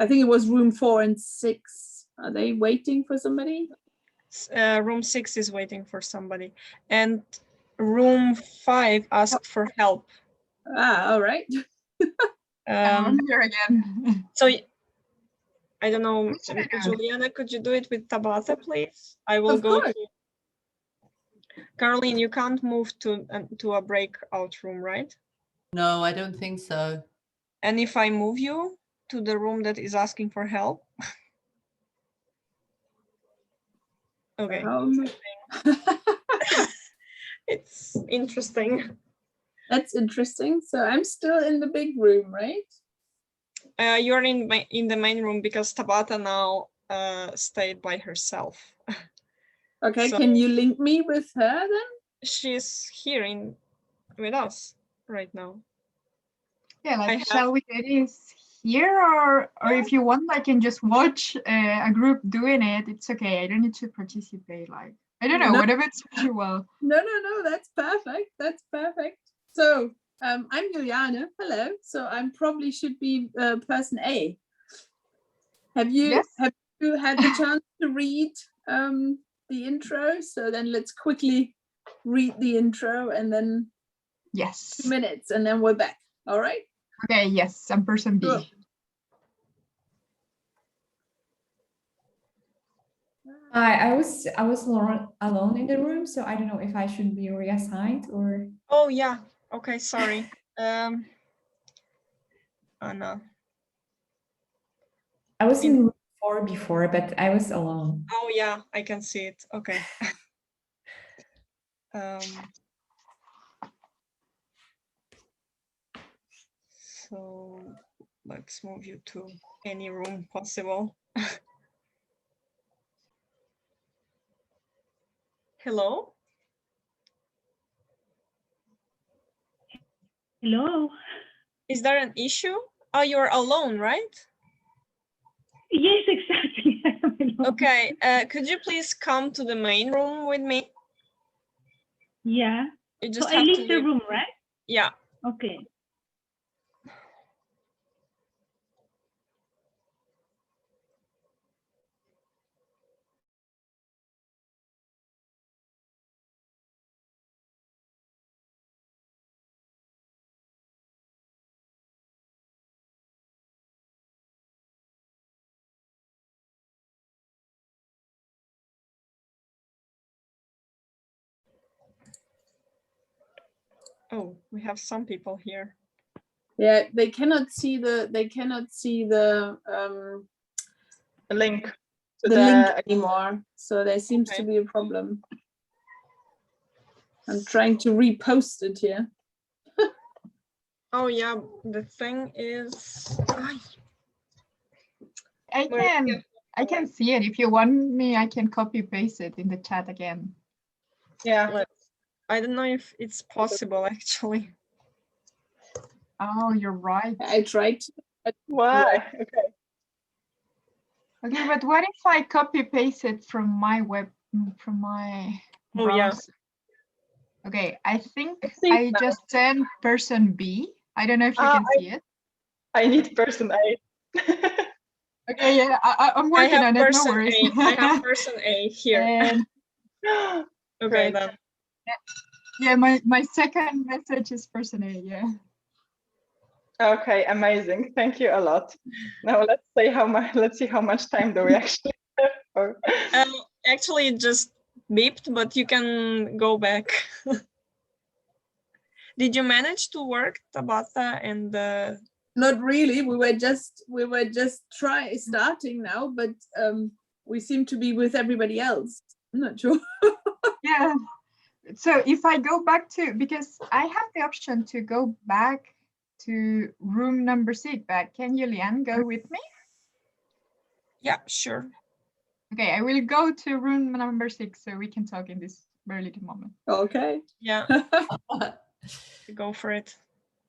I think it was room 4 and 6. Are they waiting for somebody? Room 6 is waiting for somebody, and room 5 asked for help. Ah, all right. I'm here again. So I don't know, Juliana, could you do it with Tabitha, please? I will go to Caroline. You can't move to a breakout room, right? No, I don't think so. And if I move you to the room that is asking for help? Okay. It's interesting. That's interesting. So I'm still in the big room, right? You're in the main room because Tabata now stayed by herself. Okay, So can you link me with her then? she's here with us right now. Yeah, like, have- shall we do this here, or if you want, I can just watch a group doing it. It's okay. I don't need to participate. Like, I don't know, No. whatever suits you well. No, that's perfect. That's perfect. So I'm Juliane. Hello. So I probably should be person A. Have you Yes. had the chance to read the intro? So then let's quickly read the intro and then Yes. 2 minutes and then we're back. All right. Okay. Yes, I'm person B. Sure. I was alone in the room, so I don't know if I should be reassigned or. Oh yeah. Okay. Sorry. Anna. I was in room 4 before, but I was alone. Oh yeah, I can see it. Okay. So let's move you to any room possible. Hello? Hello. Is there an issue? Oh, you're alone, right? Yes, exactly. I'm alone. Okay, could you please come to the main room with me? Yeah. You So just I have to leave the leave. room, right? Yeah. Okay. Oh, we have some people here. Yeah, they cannot see the link the link anymore. So there seems to Okay. be a problem. I'm trying to repost it here. Oh yeah, the thing is, I can see it. If you want me, I can copy paste it in the chat again. yeah, I don't know if it's possible actually. Oh, you're right. I tried to. Why? Okay. Okay, but what if I copy paste it from my Oh, yeah. browser? Okay, I think Let's see I now. just sent person B. I don't know if you can see it. I need person A. Okay, yeah, I'm working on it. No person worries. A. I have person A here. And Okay, great. then. Yeah, my second message is person A. Yeah. Okay, amazing. Thank you a lot. Now let's see how much time do we actually have for. Actually, it just beeped, but you can go back. Did you manage to work Tabata and Not really. We were just starting now, but we seem to be with everybody else. I'm not sure. Yeah. So if I go back to, because I have the option to go back to room number 6, but can Julian go with me? Yeah, sure. Okay, I will go to room number 6 so we can talk in this very little moment. Okay. Yeah, go for it.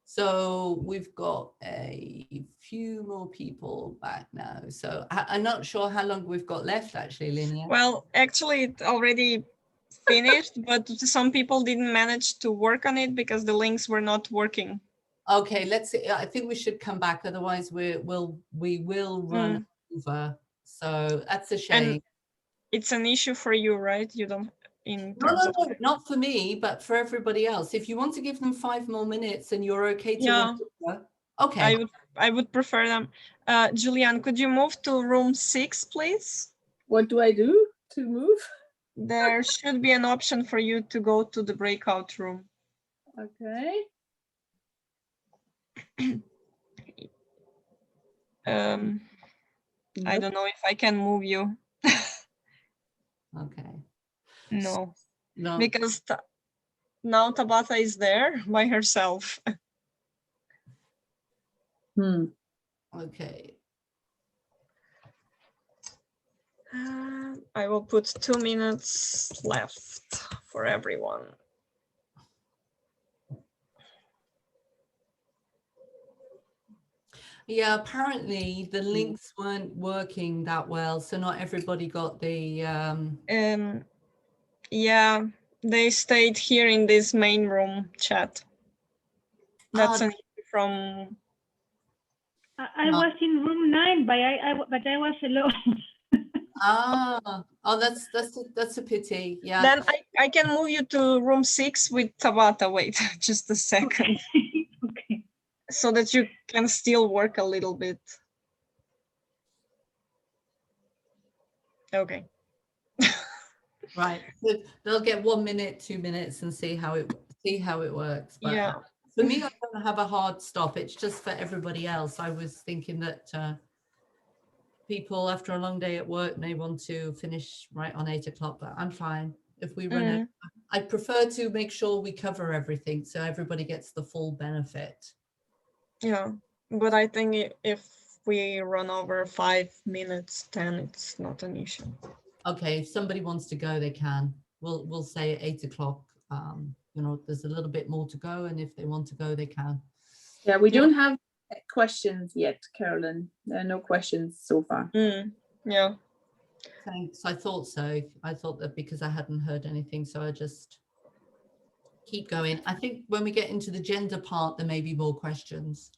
So we've got a few more people back now. So I'm not sure how long we've got left, actually, Linnea. Well, actually, it already finished, but some people didn't manage to work on it because the links were not working. Okay, let's see. I think we should come back, otherwise we will run over. So that's a shame. And it's an issue for you, right? You don't in No, terms no, of no, not for me, but for everybody else. If you want to give them 5 more minutes and you're okay to Yeah. run over, okay. I would prefer them. Julian, could you move to room 6, please? What do I do to move? There should be an option for you to go to the breakout room. Okay. I don't know if I can move you. Okay. No, No. because now Tabata is there by herself. Okay. I will put 2 minutes left for everyone. Yeah, apparently the links weren't working that well, so not everybody got the Yeah, they stayed here in this main room chat. That's an issue from. I was in room 9, but I was alone. Oh, that's a pity. Yeah. Then I can move you to room 6 with Tabata. Wait, just a second. Okay. So that you can still work a little bit. Okay. Right. So they'll get 1 minute, 2 minutes, and see how it works. But yeah. For me, I don't have a hard stop. It's just for everybody else. I was thinking that people after a long day at work may want to finish right on 8 o'clock, but I'm fine if we run out. I prefer to make sure we cover everything so everybody gets the full benefit. Yeah, but I think if we run over 5 minutes, 10, it's not an issue. Okay, if somebody wants to go, they can. We'll say at 8 o'clock. You know, there's a little bit more to go, and if they want to go, they can. Yeah, we don't have questions yet, Carolyn. There are no questions so far. Yeah. Thanks. I thought so. I thought that because I hadn't heard anything, so I just keep going. I think when we get into the gender part, there may be more questions.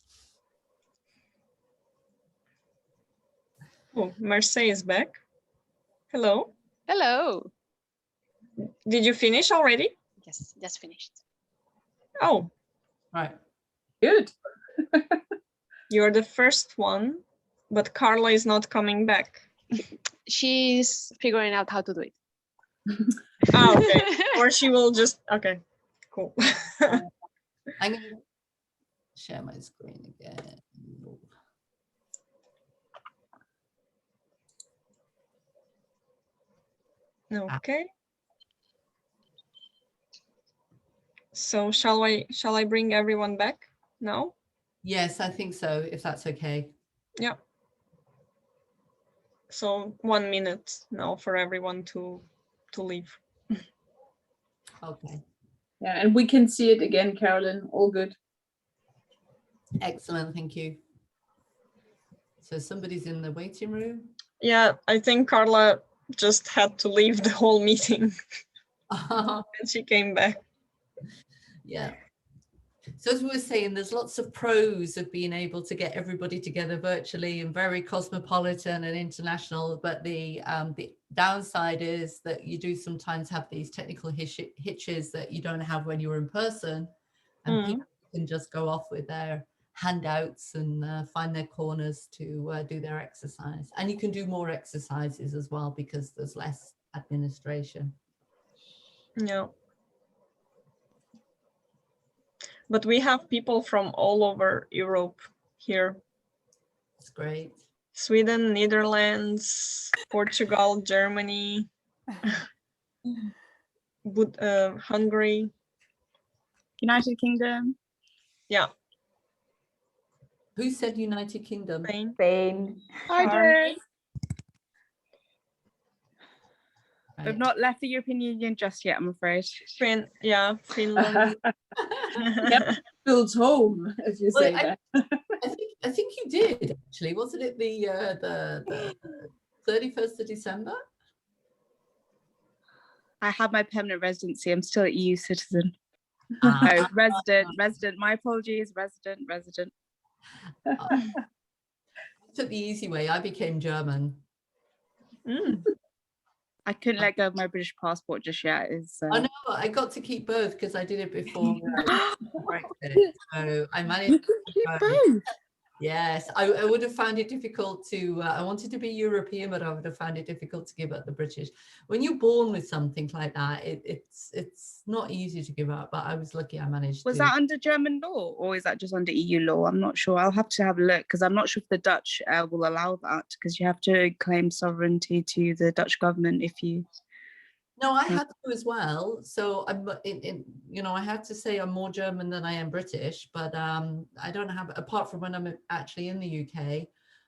Oh, Marseille is back. Hello. Hello. Did you finish already? Yes, just finished. Oh. Right. Good. You're the first one, but Carla is not coming back. She's figuring out how to do it. Oh, okay. Or she will just, okay, cool. I'm going to share my screen again. Okay. So shall I bring everyone back now? Yes, I think so, if that's okay. Yeah. So 1 minute now for everyone to leave. Okay. Yeah, and we can see it again, Carolyn. All good. Excellent, thank you. So somebody's in the waiting room? Yeah, I think Carla just had to leave the whole meeting. And she came back. Yeah. So as we were saying, there's lots of pros of being able to get everybody together virtually and very cosmopolitan and international, but the downside is that you do sometimes have these technical hitches that you don't have when you're in person, and people can just go off with their handouts and find their corners to do their exercise. And you can do more exercises as well because there's less administration. Yeah. But we have people from all over Europe here. That's great. Sweden, Netherlands, Portugal, Germany, Hungary. United Kingdom. Yeah. Who said United Kingdom? Spain. Spain. I did. Right. We've not left the European Union just yet, I'm afraid. Finland. Yep, feels home, as you say that. I think you did actually. Wasn't it the 31st of December? I have my permanent residency. I'm still an EU citizen. Ah. Oh, resident. My apologies, resident. I took the easy way. I became German. I couldn't let go of my British passport just yet. I know, I got to keep both because I did it before Brexit. So I managed to keep both. Yes, I would have found it difficult to, I wanted to be European, but I would have found it difficult to give up the British. When you're born with something like that, it's not easy to give up, but I was lucky I managed to. Was that under German law or is that just under EU law? I'm not sure. I'll have to have a look because I'm not sure if the Dutch will allow that because you have to claim sovereignty to the Dutch government if you No, I had to as well. So I'm you know, I have to say I'm more German than I am British, but I don't have, apart from when I'm actually in the UK,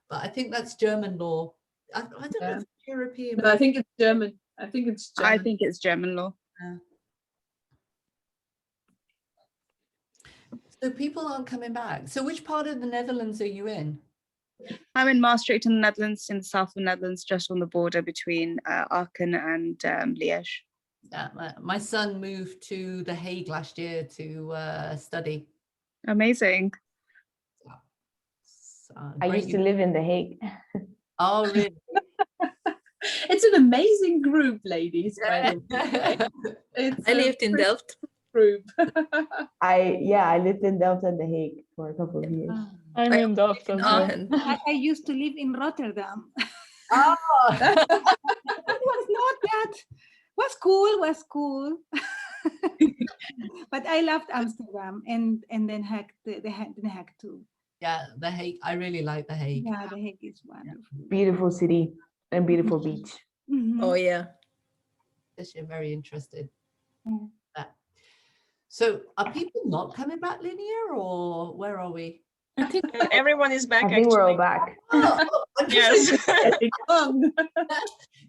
but I think that's German law. I don't know if it's European. No, I think it's German. I think it's German. I think it's German law. So people aren't coming back. So which part of the Netherlands are you in? I'm in Maastricht in the Netherlands, in the south of the Netherlands, just on the border between Aachen and Liège. Yeah, my son moved to The Hague last year to study. Amazing. I used to live in The Hague. Oh, really? It's an amazing group, ladies. By the way. I lived in Delft. Group. I lived in Delft and The Hague for a couple of years. I'm in Delft as well. I used to live in Rotterdam. Oh. It was not that. Was cool. But I loved Amsterdam and then The Hague too. Yeah, The Hague. I really like The Hague. Yeah, The Hague is wonderful. Beautiful city and beautiful beach. Oh yeah. Yes, you're very interested. Yeah. So are people not coming back linear, or where are we? I think everyone is back. I think we're all back. Yes.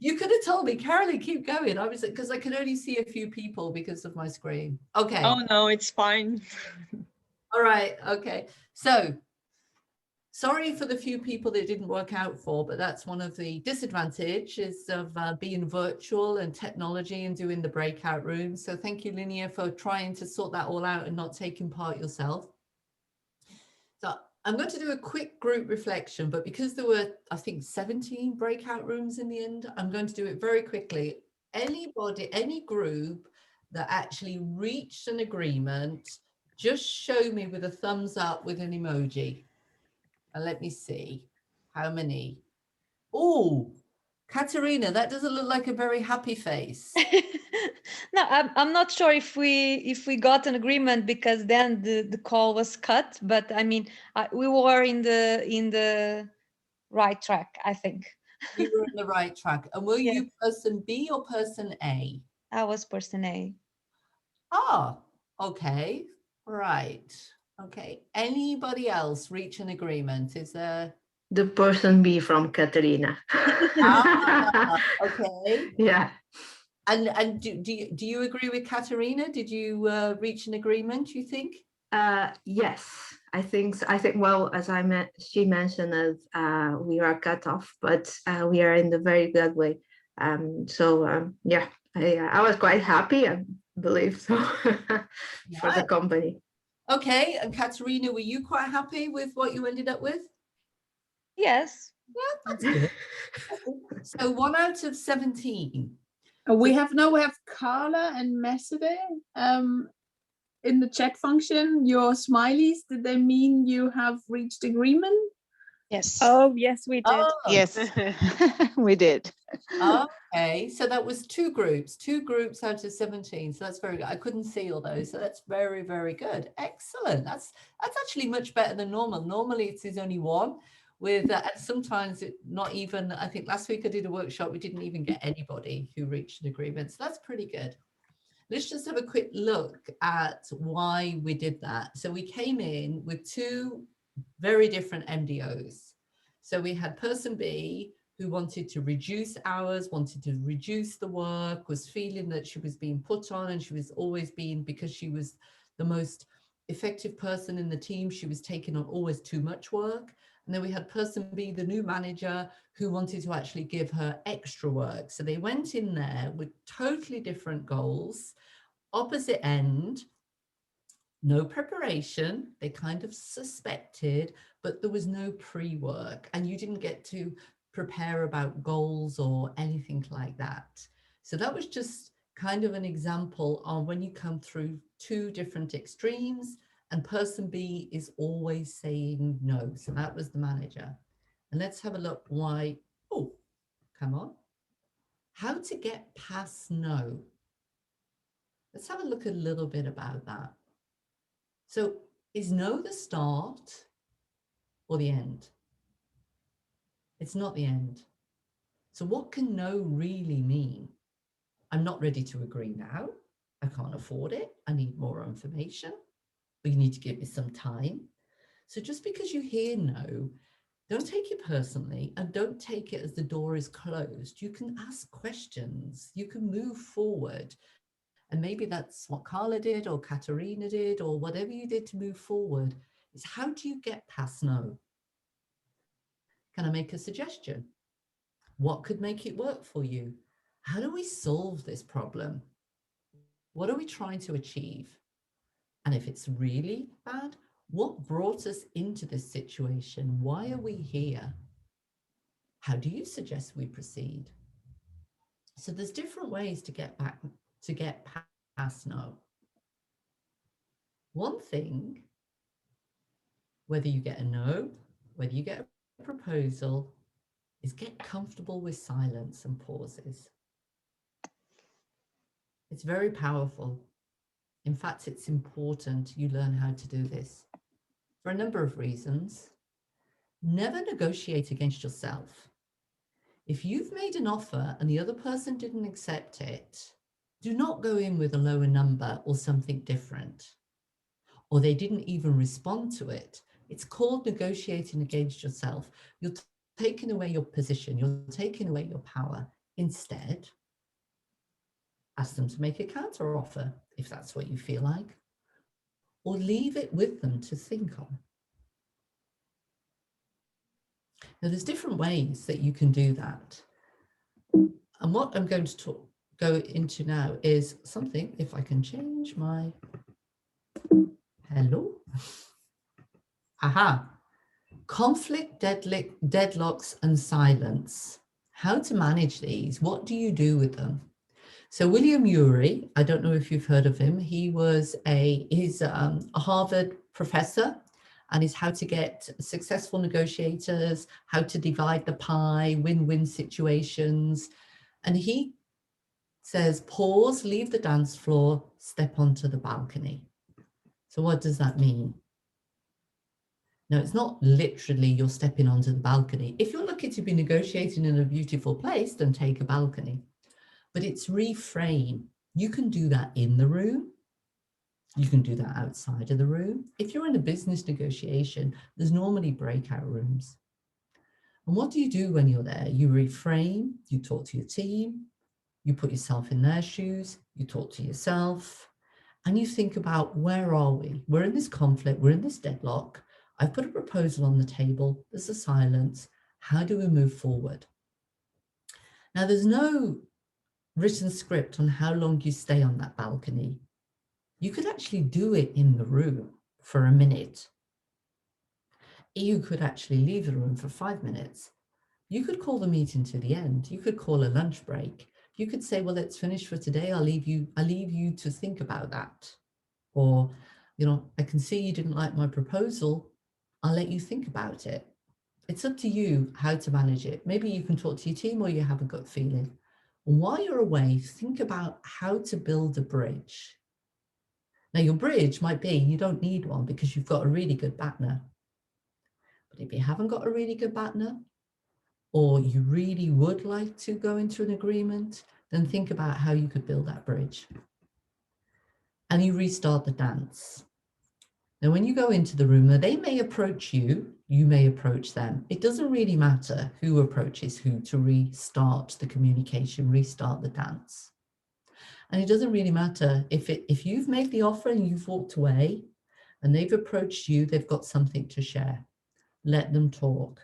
You could have told me, Carolyn, keep going. I was, because I could only see a few people because of my screen. Okay. Oh no, it's fine. All right. Okay. So sorry for the few people that it didn't work out for, but that's one of the disadvantages of being virtual and technology and doing the breakout rooms. So thank you, Linnea, for trying to sort that all out and not taking part yourself. So I'm going to do a quick group reflection, but because there were, I think, 17 breakout rooms in the end, I'm going to do it very quickly. Anybody, any group that actually reached an agreement, just show me with a thumbs up with an emoji. And let me see how many. Oh, Katerina, that doesn't look like a very happy face. No, I'm not sure if we got an agreement, because then the call was cut. But I mean, we were in the right track, I think. You were in the right track. And were you person B or person A? I was person A. Ah, okay, right. Okay, anybody else reach an agreement? Is there? The person B from Katerina. Okay. Yeah. And do you agree with Katerina? Did you reach an agreement, you think? Yes, I think so. I think, well, as she mentioned, that we are cut off, but we are in the very good way. Yeah, I was quite happy, I believe so, for the company. Okay, and Katerina, were you quite happy with what you ended up with? Yes. Yeah, that's good. So 1 out of 17. We have Carla and Mesede in the chat function. Your smileys, did they mean you have reached agreement? Yes. Oh, yes, we did. Oh. Yes, we did. Okay, so that was two groups out of 17. So that's very good. I couldn't see all those. So that's very, very good. Excellent. That's actually much better than normal. Normally it is only one with, and sometimes it not even, I think last week I did a workshop, we didn't even get anybody who reached an agreement. So that's pretty good. Let's just have a quick look at why we did that. So we came in with two very different MDOs. So we had person B, who wanted to reduce hours, wanted to reduce the work, was feeling that she was being put on, and she was always being, because she was the most effective person in the team, she was taking on always too much work. And then we had person B, the new manager, who wanted to actually give her extra work. So they went in there with totally different goals, opposite end, no preparation. They kind of suspected, but there was no pre-work, and you didn't get to prepare about goals or anything like that. So that was just kind of an example on when you come through two different extremes, and person B is always saying no. So that was the manager. And let's have a look why. Oh, come on. How to get past no. Let's have a look a little bit about that. So is no the start or the end? It's not the end. So what can no really mean? I'm not ready to agree now. I can't afford it. I need more information. But you need to give me some time. So just because you hear no, don't take it personally and don't take it as the door is closed. You can ask questions. You can move forward. And maybe that's what Carla did or Katerina did or whatever you did to move forward. Is how do you get past no? Can I make a suggestion? What could make it work for you? How do we solve this problem? What are we trying to achieve? And if it's really bad, what brought us into this situation? Why are we here? How do you suggest we proceed? So there's different ways to get past no. One thing, whether you get a no, whether you get a proposal, is get comfortable with silence and pauses. It's very powerful. In fact, it's important you learn how to do this for a number of reasons. Never negotiate against yourself. If you've made an offer and the other person didn't accept it, do not go in with a lower number or something different, or they didn't even respond to it. It's called negotiating against yourself. You're taking away your position. You're taking away your power. Instead, ask them to make a counter offer if that's what you feel like, or leave it with them to think on. Now, there's different ways that you can do that. And what I'm going to go into now is something, if I can change my, hello. Aha. Conflict, deadlocks, and silence. How to manage these? What do you do with them? So William Ury, I don't know if you've heard of him. He's a Harvard professor, and is how to get successful negotiators, how to divide the pie, win-win situations. And he says, pause, leave the dance floor, step onto the balcony. So what does that mean? Now, it's not literally you're stepping onto the balcony. If you're lucky to be negotiating in a beautiful place, then take a balcony. But it's reframe. You can do that in the room. You can do that outside of the room. If you're in a business negotiation, there's normally breakout rooms. And what do you do when you're there? You reframe, you talk to your team, you put yourself in their shoes, you talk to yourself, and you think about, where are we? We're in this conflict, we're in this deadlock. I've put a proposal on the table, there's a silence. How do we move forward? Now, there's no written script on how long you stay on that balcony. You could actually do it in the room for a minute. You could actually leave the room for 5 minutes. You could call the meeting to the end. You could call a lunch break. You could say, well, let's finish for today. I'll leave you to think about that. Or, I can see you didn't like my proposal. I'll let you think about it. It's up to you how to manage it. Maybe you can talk to your team, or you have a gut feeling. And while you're away, think about how to build a bridge. Now, your bridge might be, you don't need one because you've got a really good BATNA. But if you haven't got a really good BATNA, or you really would like to go into an agreement, then think about how you could build that bridge. And you restart the dance. Now, when you go into the room, they may approach you, you may approach them. It doesn't really matter who approaches who to restart the communication, restart the dance. And it doesn't really matter if you've made the offer and you've walked away and they've approached you, they've got something to share. Let them talk.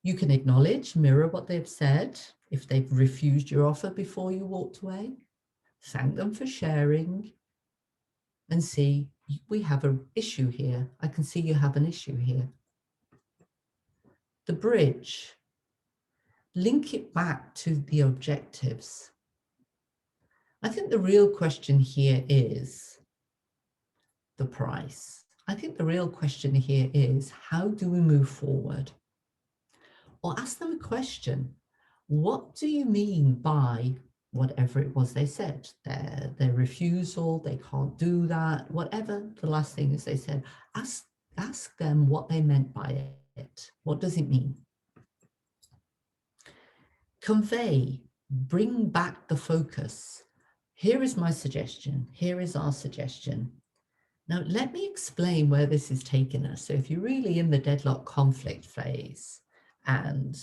You can acknowledge, mirror what they've said. If they've refused your offer before you walked away, thank them for sharing and see, we have an issue here. I can see you have an issue here. The bridge, link it back to the objectives. I think the real question here is the price. I think the real question here is, how do we move forward? Or ask them a question. What do you mean by whatever it was they said? Their refusal, they can't do that, whatever the last thing is they said. Ask them what they meant by it. What does it mean? Convey bring back the focus. Here is my suggestion. Here is our suggestion. Now, let me explain where this is taking us. So if you're really in the deadlock conflict phase and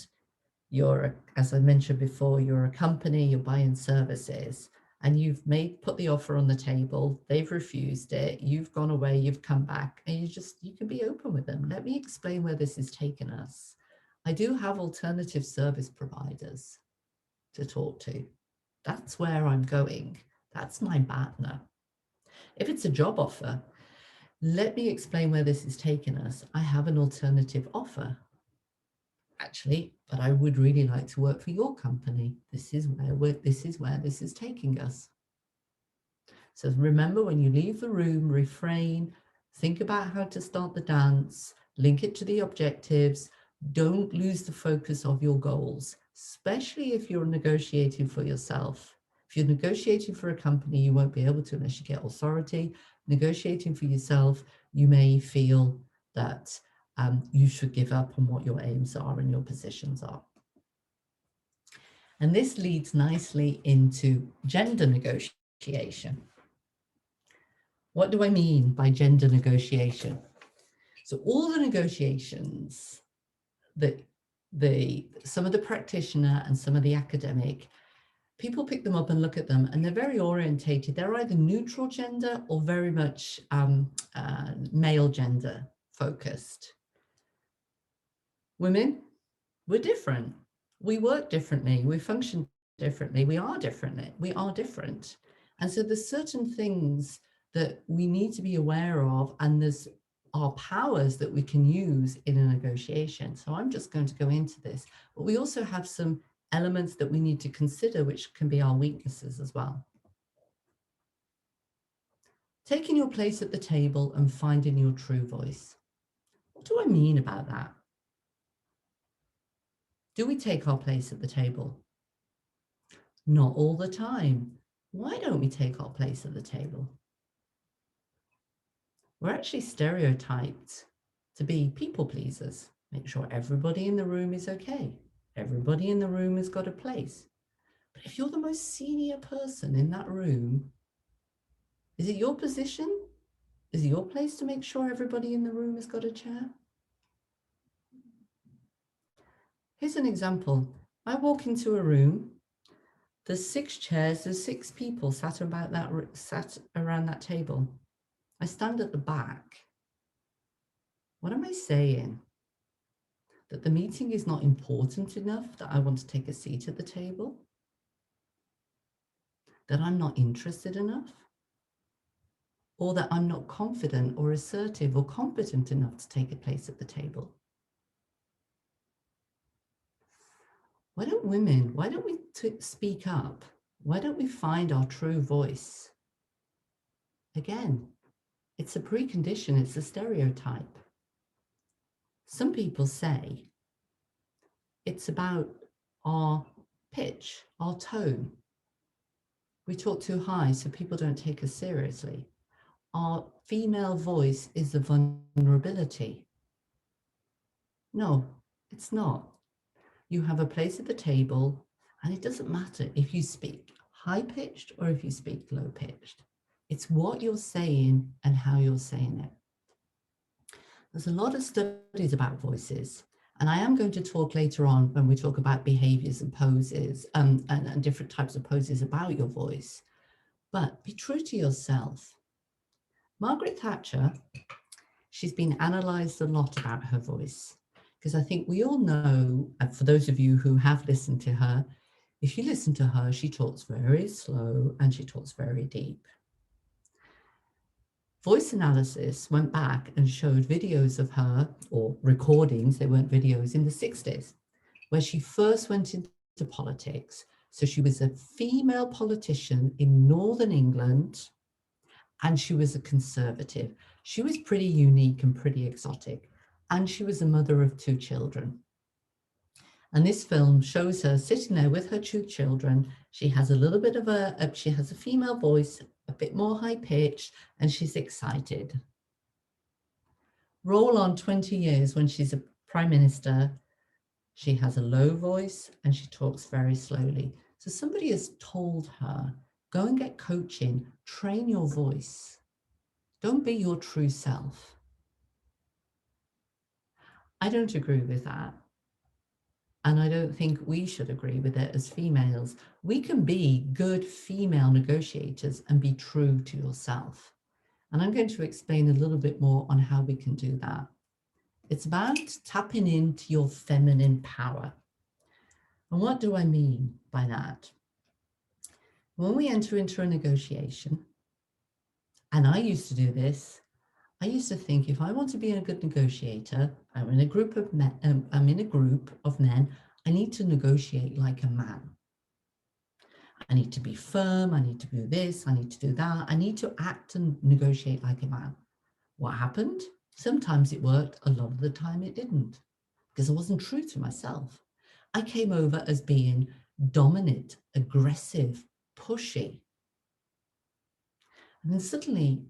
you're, as I mentioned before, you're a company, you're buying services, and you've put the offer on the table, they've refused it, you've gone away, you've come back, and you can be open with them. Let me explain where this is taking us. I do have alternative service providers to talk to. That's where I'm going. That's my partner. If it's a job offer, let me explain where this is taking us. I have an alternative offer, actually, but I would really like to work for your company. This is where this is taking us. So remember, when you leave the room, refrain, think about how to start the dance, link it to the objectives. Don't lose the focus of your goals, especially if you're negotiating for yourself. If you're negotiating for a company, you won't be able to unless you get authority. Negotiating for yourself, you may feel that you should give up on what your aims are and your positions are. And this leads nicely into gender negotiation. What do I mean by gender negotiation? So all the negotiations that some of the practitioner and some of the academic, people pick them up and look at them, and they're very orientated. They're either neutral gender or very much male gender focused. Women, we're different. We work differently. We function differently. We are different. We are different. And so there's certain things that we need to be aware of, and there's our powers that we can use in a negotiation. So I'm just going to go into this, but we also have some elements that we need to consider, which can be our weaknesses as well. Taking your place at the table and finding your true voice. What do I mean about that? Do we take our place at the table? Not all the time. Why don't we take our place at the table? We're actually stereotyped to be people pleasers. Make sure everybody in the room is okay. Everybody in the room has got a place. But if you're the most senior person in that room, is it your position? Is it your place to make sure everybody in the room has got a chair? Here's an example. I walk into a room, there's 6 chairs, there's 6 people sat around that table. I stand at the back. What am I saying? That the meeting is not important enough, that I want to take a seat at the table? That I'm not interested enough? Or that I'm not confident or assertive or competent enough to take a place at the table? Why don't we speak up? Why don't we find our true voice? Again, it's a precondition, it's a stereotype. Some people say it's about our pitch, our tone. We talk too high so people don't take us seriously. Our female voice is a vulnerability. No, it's not. You have a place at the table, and it doesn't matter if you speak high-pitched or if you speak low-pitched. It's what you're saying and how you're saying it. There's a lot of studies about voices, and I am going to talk later on when we talk about behaviors and poses and different types of poses about your voice. But be true to yourself. Margaret Thatcher, she's been analysed a lot about her voice, because I think we all know, and for those of you who have listened to her, if you listen to her, she talks very slow and she talks very deep. Voice analysis went back and showed videos of her, or recordings, they weren't videos, in the 60s, where she first went into politics. So she was a female politician in Northern England, and she was a conservative. She was pretty unique and pretty exotic, and she was a mother of 2 children. And this film shows her sitting there with her 2 children. She has a little bit of she has a female voice, a bit more high pitched, and she's excited. Roll on 20 years when she's a prime minister, she has a low voice and she talks very slowly. So somebody has told her, go and get coaching, train your voice. Don't be your true self. I don't agree with that. And I don't think we should agree with it as females. We can be good female negotiators and be true to yourself. And I'm going to explain a little bit more on how we can do that. It's about tapping into your feminine power. And what do I mean by that? When we enter into a negotiation, and I used to do this, I used to think if I want to be a good negotiator, I'm in a group of men, I need to negotiate like a man. I need to be firm, I need to do this, I need to do that, I need to act and negotiate like a man. What happened? Sometimes it worked, a lot of the time it didn't, because I wasn't true to myself. I came over as being dominant, aggressive, pushy. And then suddenly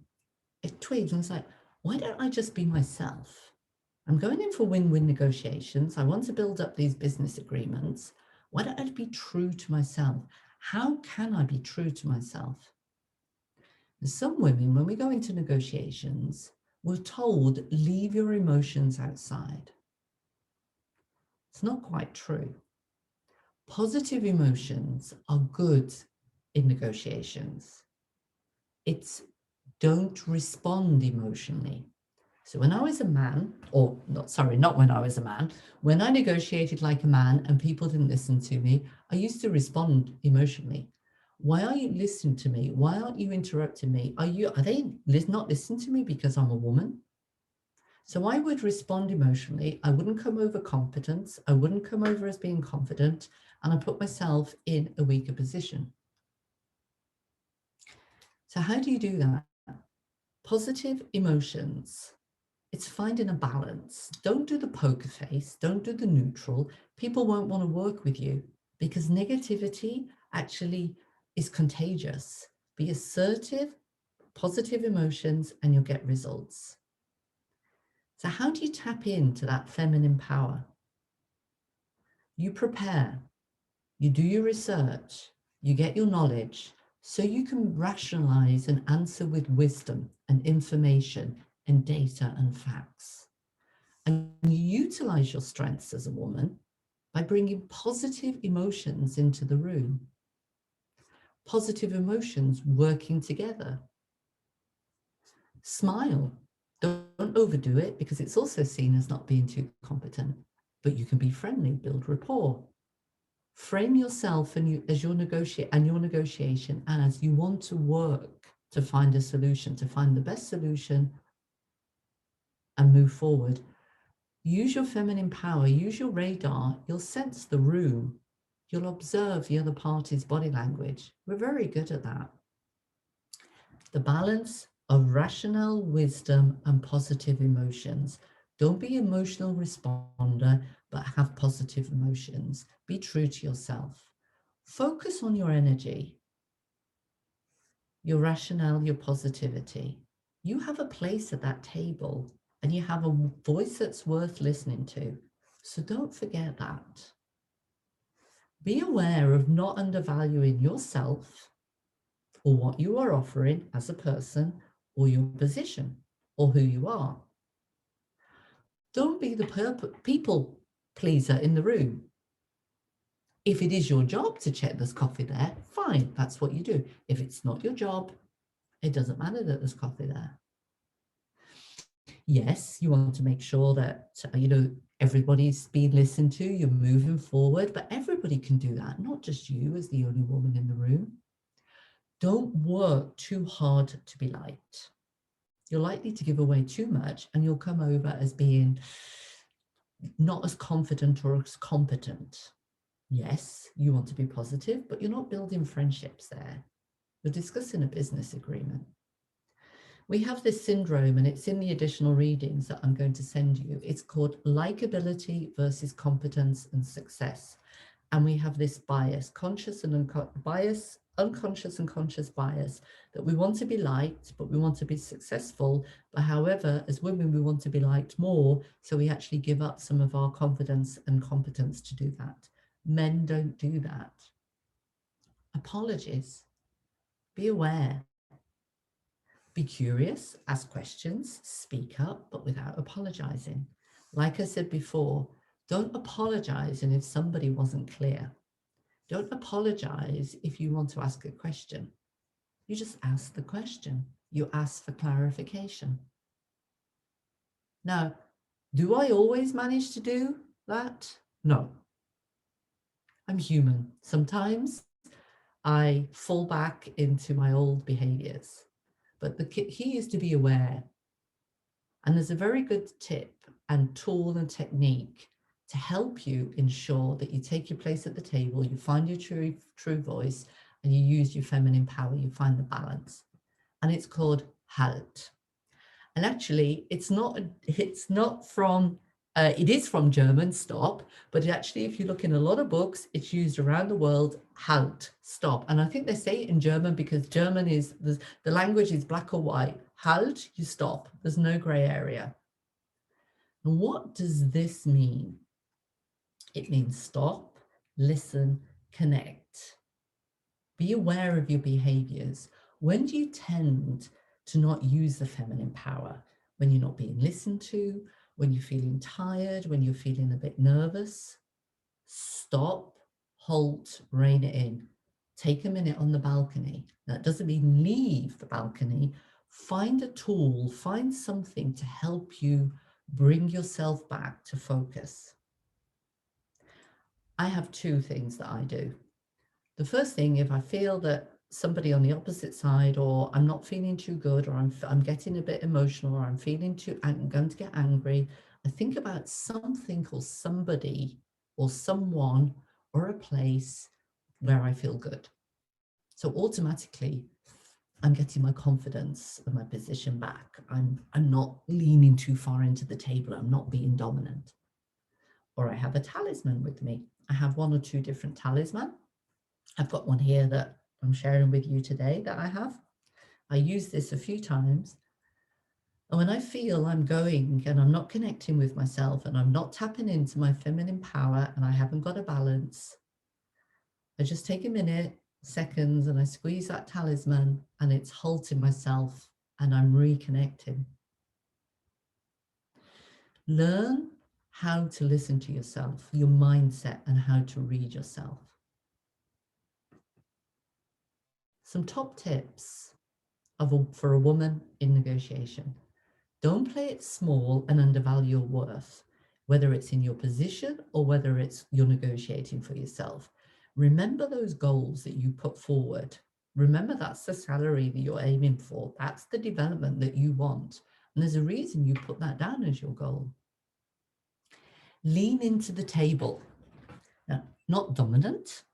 it twigged and was like, why don't I just be myself? I'm going in for win-win negotiations. I want to build up these business agreements. Why don't I be true to myself? How can I be true to myself? And some women, when we go into negotiations, we're told, leave your emotions outside. It's not quite true. Positive emotions are good in negotiations. It's don't respond emotionally. So when I was a man, or not when I was a man, when I negotiated like a man and people didn't listen to me, I used to respond emotionally. Why are you listening to me? Why aren't you interrupting me? Are they not listening to me because I'm a woman? So I would respond emotionally. I wouldn't come over competent. I wouldn't come over as being confident, and I put myself in a weaker position. So how do you do that? Positive emotions. It's finding a balance. Don't do the poker face. Don't do the neutral. People won't want to work with you because negativity actually is contagious. Be assertive, positive emotions, and you'll get results. So how do you tap into that feminine power? You prepare, you do your research, you get your knowledge, so you can rationalize and answer with wisdom and information and data and facts. And you utilize your strengths as a woman by bringing positive emotions into the room. Positive emotions working together. Smile. Don't overdo it because it's also seen as not being too competent, but you can be friendly, build rapport. Frame yourself as your negotiation as you want to work to find a solution, to find the best solution and move forward. Use your feminine power, use your radar, you'll sense the room, you'll observe the other party's body language. We're very good at that. The balance of rational wisdom and positive emotions. Don't be an emotional responder, but have positive emotions. Be true to yourself. Focus on your energy, your rationale, your positivity. You have a place at that table and you have a voice that's worth listening to. So don't forget that. Be aware of not undervaluing yourself or what you are offering as a person or your position or who you are. Don't be the people pleaser in the room. If it is your job to check there's coffee there, fine, that's what you do. If it's not your job, it doesn't matter that there's coffee there. Yes, you want to make sure that, everybody's being listened to, you're moving forward, but everybody can do that, not just you as the only woman in the room. Don't work too hard to be liked. You're likely to give away too much and you'll come over as being not as confident or as competent. Yes, you want to be positive, but you're not building friendships there. You're discussing a business agreement. We have this syndrome, and it's in the additional readings that I'm going to send you. It's called likability versus competence and success. And we have this bias, unconscious and conscious bias, that we want to be liked, but we want to be successful. But however, as women, we want to be liked more. So we actually give up some of our confidence and competence to do that. Men don't do that. apologies. Be aware. Be curious, ask questions, speak up, but without apologizing. Like I said before, don't apologize and if somebody wasn't clear. Don't apologize if you want to ask a question. You just ask the question. You ask for clarification. Now, do I always manage to do that? No. I'm human. Sometimes I fall back into my old behaviors. But the key is to be aware. And there's a very good tip and tool and technique to help you ensure that you take your place at the table, you find your true voice, and you use your feminine power, you find the balance. And it's called Halt. And actually, it is from German, stop, but actually, if you look in a lot of books, it's used around the world, Halt, stop. And I think they say it in German because German is, the language is black or white. Halt, you stop. There's no gray area. And what does this mean? It means stop, listen, connect. Be aware of your behaviors. When do you tend to not use the feminine power? When you're not being listened to, when you're feeling tired, when you're feeling a bit nervous? Stop, halt, rein it in. Take a minute on the balcony. That doesn't mean leave the balcony. Find a tool, find something to help you bring yourself back to focus. I have two things that I do. The first thing, if I feel that somebody on the opposite side, or I'm not feeling too good, or I'm getting a bit emotional, or I'm going to get angry, I think about something or somebody or someone or a place where I feel good. So automatically, I'm getting my confidence and my position back. I'm not leaning too far into the table. I'm not being dominant. Or I have a talisman with me. I have one or two different talismans. I've got one here that I'm sharing with you today that I have. I use this a few times. And when I feel I'm going and I'm not connecting with myself and I'm not tapping into my feminine power and I haven't got a balance, I just take a minute, seconds, and I squeeze that talisman and it's halting myself and I'm reconnecting. Learn how to listen to yourself, your mindset, and how to read yourself. Some top tips for a woman in negotiation. Don't play it small and undervalue your worth, whether it's in your position or whether it's you're negotiating for yourself. Remember those goals that you put forward. Remember that's the salary that you're aiming for. That's the development that you want. And there's a reason you put that down as your goal. Lean into the table. Now, not dominant,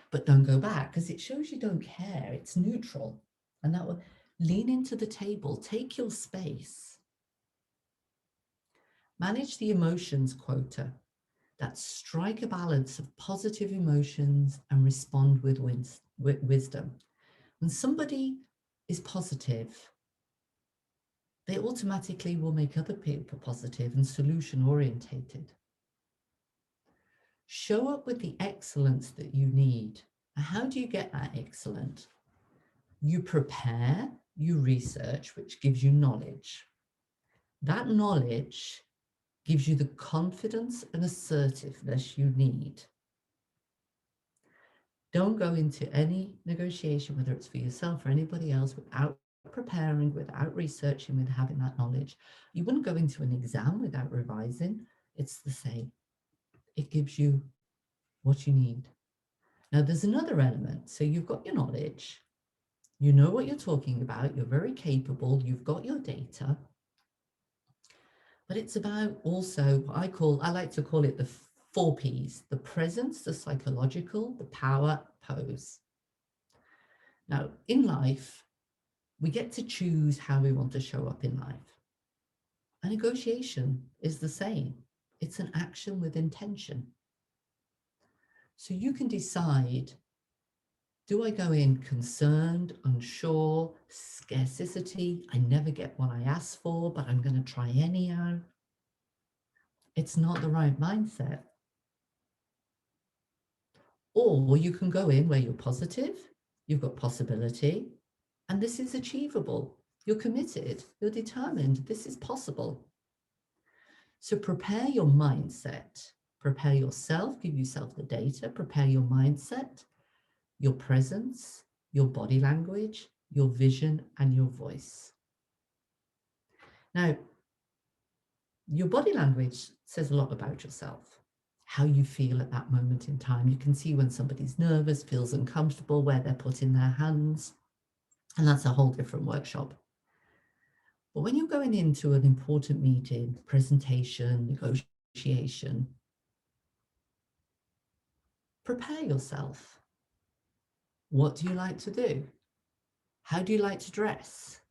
but don't go back because it shows you don't care. It's neutral. And that will lean into the table. Take your space. Manage the emotions quota. That strike a balance of positive emotions and respond with wisdom. When somebody is positive, they automatically will make other people positive and solution orientated. Show up with the excellence that you need. And how do you get that excellent? You prepare, you research, which gives you knowledge. That knowledge gives you the confidence and assertiveness you need. Don't go into any negotiation, whether it's for yourself or anybody else, without preparing, without researching, without having that knowledge. You wouldn't go into an exam without revising. It's the same. It gives you what you need. Now, there's another element. So you've got your knowledge. You know what you're talking about. You're very capable. You've got your data. But it's about also what I like to call it the 4 Ps, the presence, the psychological, the power, pose. Now, in life, we get to choose how we want to show up in life. A negotiation is the same. It's an action with intention. So you can decide, do I go in concerned, unsure, scarcity? I never get what I asked for, but I'm going to try anyhow. It's not the right mindset. Or you can go in where you're positive, you've got possibility, and this is achievable. You're committed, you're determined, this is possible. So prepare your mindset, prepare yourself, give yourself the data, prepare your mindset, your presence, your body language, your vision, and your voice. Now, your body language says a lot about yourself, how you feel at that moment in time. You can see when somebody's nervous, feels uncomfortable, where they're putting their hands, and that's a whole different workshop. But when you're going into an important meeting, presentation, negotiation, prepare yourself. What do you like to do? How do you like to dress?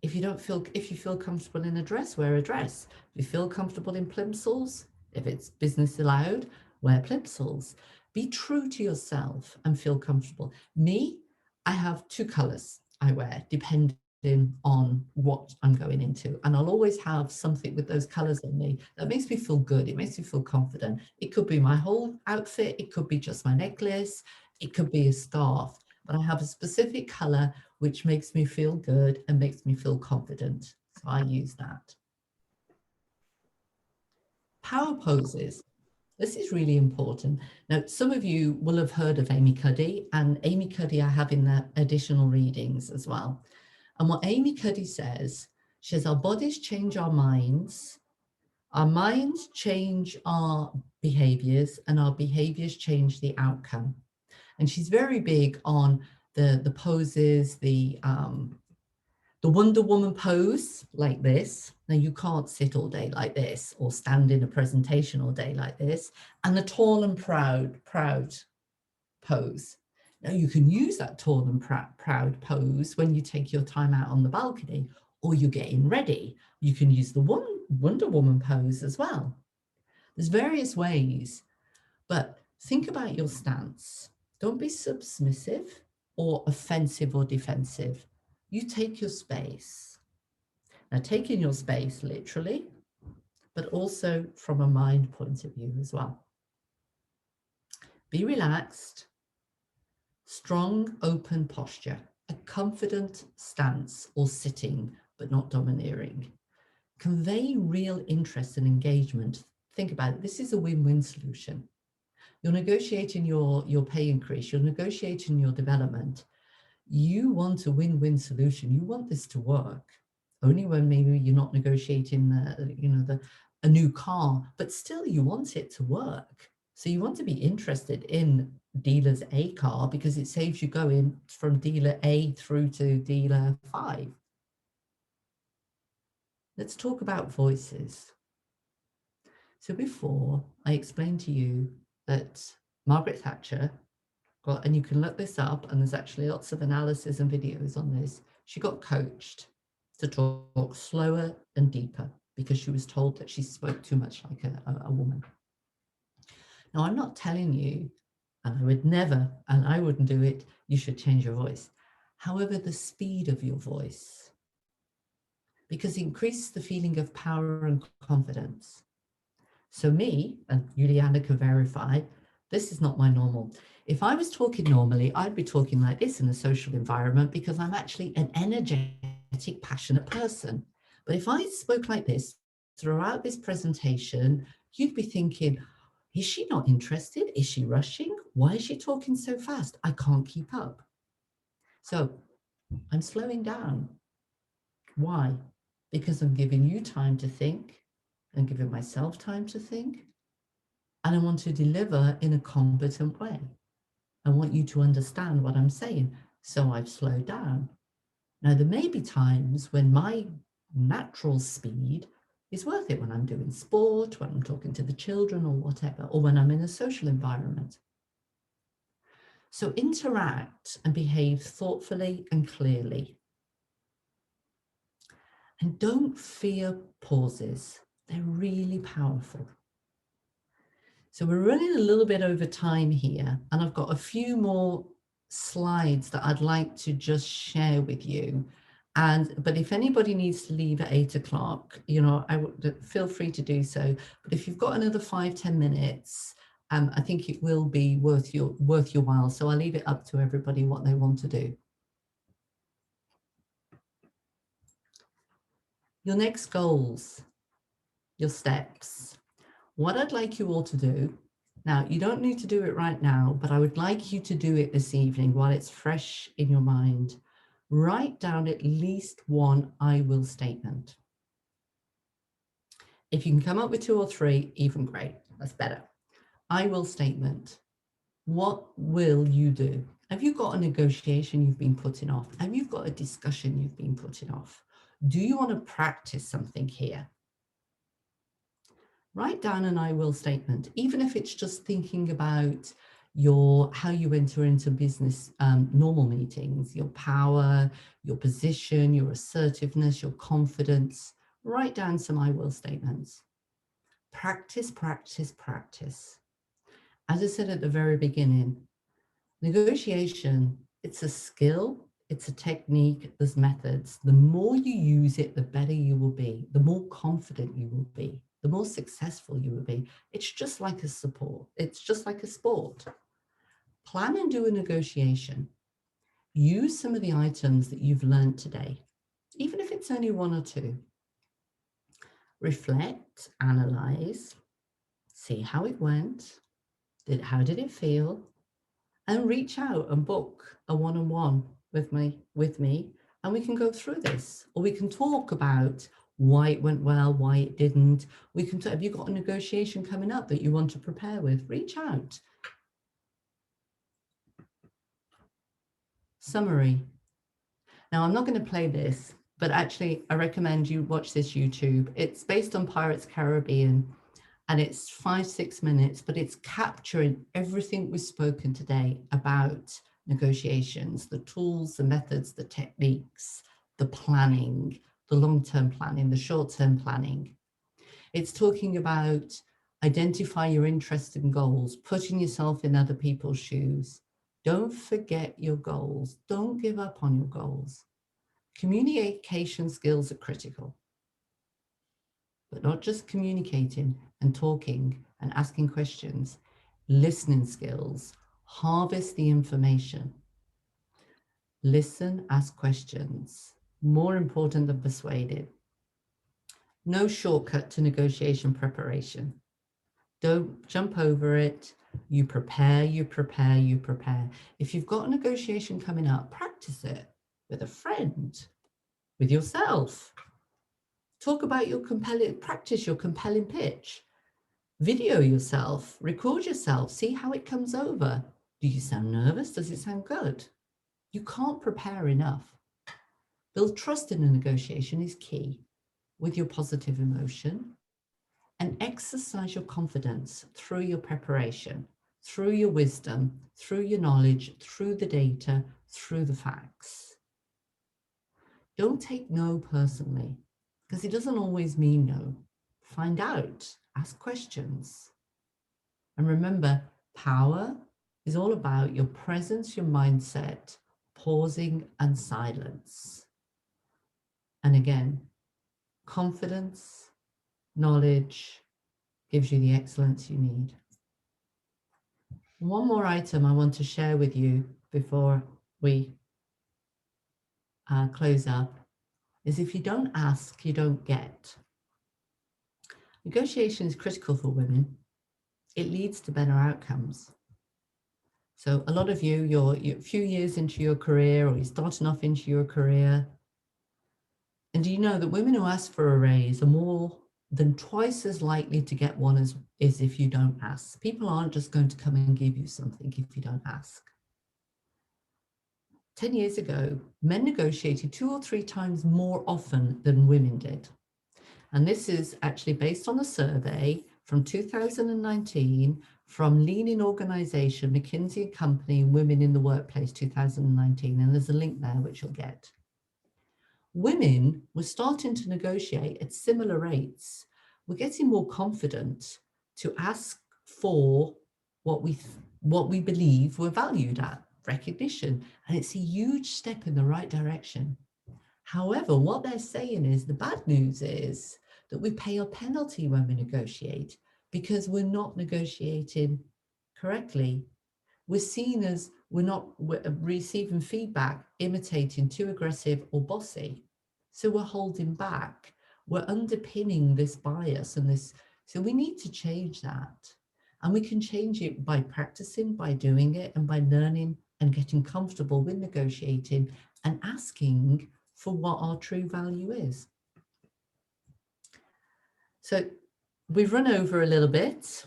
If you feel comfortable in a dress, wear a dress. If you feel comfortable in plimsolls, if it's business allowed, wear plimsolls. Be true to yourself and feel comfortable. Me, I have 2 colors I wear, depending on what I'm going into. And I'll always have something with those colors on me that makes me feel good. It makes me feel confident. It could be my whole outfit. It could be just my necklace. It could be a scarf. But I have a specific color which makes me feel good and makes me feel confident. So I use that. Power poses. This is really important. Now, some of you will have heard of Amy Cuddy, and Amy Cuddy I have in the additional readings as well. And what Amy Cuddy says, she says, our bodies change our minds change our behaviors, and our behaviors change the outcome. And she's very big on the poses, the Wonder Woman pose like this. Now you can't sit all day like this or stand in a presentation all day like this. And the tall and proud pose. Now you can use that tall and proud pose when you take your time out on the balcony or you're getting ready. You can use the Wonder Woman pose as well. There's various ways, but think about your stance. Don't be submissive or offensive or defensive. You take your space. Now, taking your space literally, but also from a mind point of view as well. Be relaxed, strong, open posture, a confident stance or sitting, but not domineering. Convey real interest and engagement. Think about it. This is a win-win solution. You're negotiating your pay increase, you're negotiating your development. You want a win-win solution. You want this to work. Only when maybe you're not negotiating a new car, but still you want it to work. So you want to be interested in dealer's A car because it saves you going from dealer A through to dealer 5. Let's talk about voices. So before I explained to you that Margaret Thatcher, and you can look this up, and there's actually lots of analysis and videos on this, she got coached to talk slower and deeper because she was told that she spoke too much like a woman. Now, I'm not telling you, and I would never, and I wouldn't do it, you should change your voice. However, the speed of your voice, because it increases the feeling of power and confidence. So me, and Juliana can verify, this is not my normal. If I was talking normally, I'd be talking like this in a social environment because I'm actually an energetic, passionate person. But if I spoke like this throughout this presentation, you'd be thinking, is she not interested? Is she rushing? Why is she talking so fast? I can't keep up. So I'm slowing down. Why? Because I'm giving you time to think and giving myself time to think. And I want to deliver in a competent way. I want you to understand what I'm saying. So I've slowed down. Now, there may be times when my natural speed is worth it, when I'm doing sport, when I'm talking to the children or whatever, or when I'm in a social environment. So interact and behave thoughtfully and clearly. And don't fear pauses. They're really powerful. So we're running a little bit over time here, and I've got a few more slides that I'd like to just share with you. But if anybody needs to leave at 8 o'clock, you know, feel free to do so. But if you've got another 5-10 minutes, I think it will be worth your while. So I'll leave it up to everybody what they want to do. Your next goals, your steps. What I'd like you all to do, now you don't need to do it right now, but I would like you to do it this evening while it's fresh in your mind. Write down at least one I will statement. If you can come up with 2 or 3, even great, that's better. I will statement. What will you do? Have you got a negotiation you've been putting off? Have you got a discussion you've been putting off? Do you want to practice something here? Write down an I will statement, even if it's just thinking about how you enter into business normal meetings, your power, your position, your assertiveness, your confidence. Write down some I will statements. Practice, practice, practice. As I said at the very beginning, negotiation, it's a skill, it's a technique, there's methods. The more you use it, the better you will be, the more confident you will be, the more successful you will be. It's just like a support. It's just like a sport. Plan and do a negotiation. Use some of the items that you've learned today, even if it's only 1 or 2. Reflect, analyze, see how it went, how did it feel, and reach out and book a one-on-one with me, and we can go through this, or we can talk about why it went well, why it didn't. We can talk, have you got a negotiation coming up that you want to prepare with? Reach out. Summary. Now, I'm not going to play this, but actually I recommend you watch this YouTube. It's based on Pirates Caribbean, and it's 5-6 minutes, but it's capturing everything we've spoken today about negotiations, the tools, the methods, the techniques, the planning, the long-term planning, the short-term planning. It's talking about identify your interests and goals, putting yourself in other people's shoes. Don't forget your goals. Don't give up on your goals. Communication skills are critical, but not just communicating and talking and asking questions. Listening skills, harvest the information. Listen, ask questions. More important than persuaded. No shortcut to negotiation preparation. Don't jump over it. You prepare, you prepare, you prepare. If you've got a negotiation coming up, practice it with a friend, with yourself. Talk about your practice your compelling pitch. Video yourself, record yourself, see how it comes over. Do you sound nervous? Does it sound good? You can't prepare enough. Build trust in a negotiation is key with your positive emotion, and exercise your confidence through your preparation, through your wisdom, through your knowledge, through the data, through the facts. Don't take no personally, because it doesn't always mean no. Find out, ask questions. And remember, power is all about your presence, your mindset, pausing and silence. And again, confidence, knowledge gives you the excellence you need. One more item I want to share with you before we close up is if you don't ask, you don't get. Negotiation is critical for women. It leads to better outcomes. So a lot of you're a few years into your career, or you're starting off into your career. And do you know that women who ask for a raise are more than twice as likely to get one as if you don't ask? People aren't just going to come and give you something if you don't ask. 10 years ago, men negotiated 2 or 3 times more often than women did. And this is actually based on a survey from 2019 from Lean Organization, McKinsey & Company, Women in the Workplace 2019. And there's a link there which you'll get. Women were starting to negotiate at similar rates. We're getting more confident to ask for what we believe we're valued at, recognition. And it's a huge step in the right direction. However, what they're saying is the bad news is that we pay a penalty when we negotiate because we're not negotiating correctly, we're seen as we're receiving feedback imitating too aggressive or bossy. So we're holding back. We're underpinning this bias and this. So we need to change that. And we can change it by practicing, by doing it, and by learning and getting comfortable with negotiating and asking for what our true value is. So we've run over a little bit,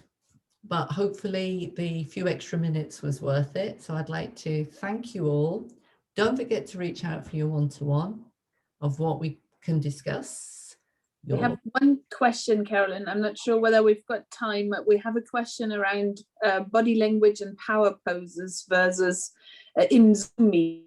but hopefully the few extra minutes was worth it. So I'd like to thank you all. Don't forget to reach out for your one-to-one of what we can discuss. We have one question, Carolyn. I'm not sure whether we've got time. We have a question around body language and power poses versus in Zoom meetings.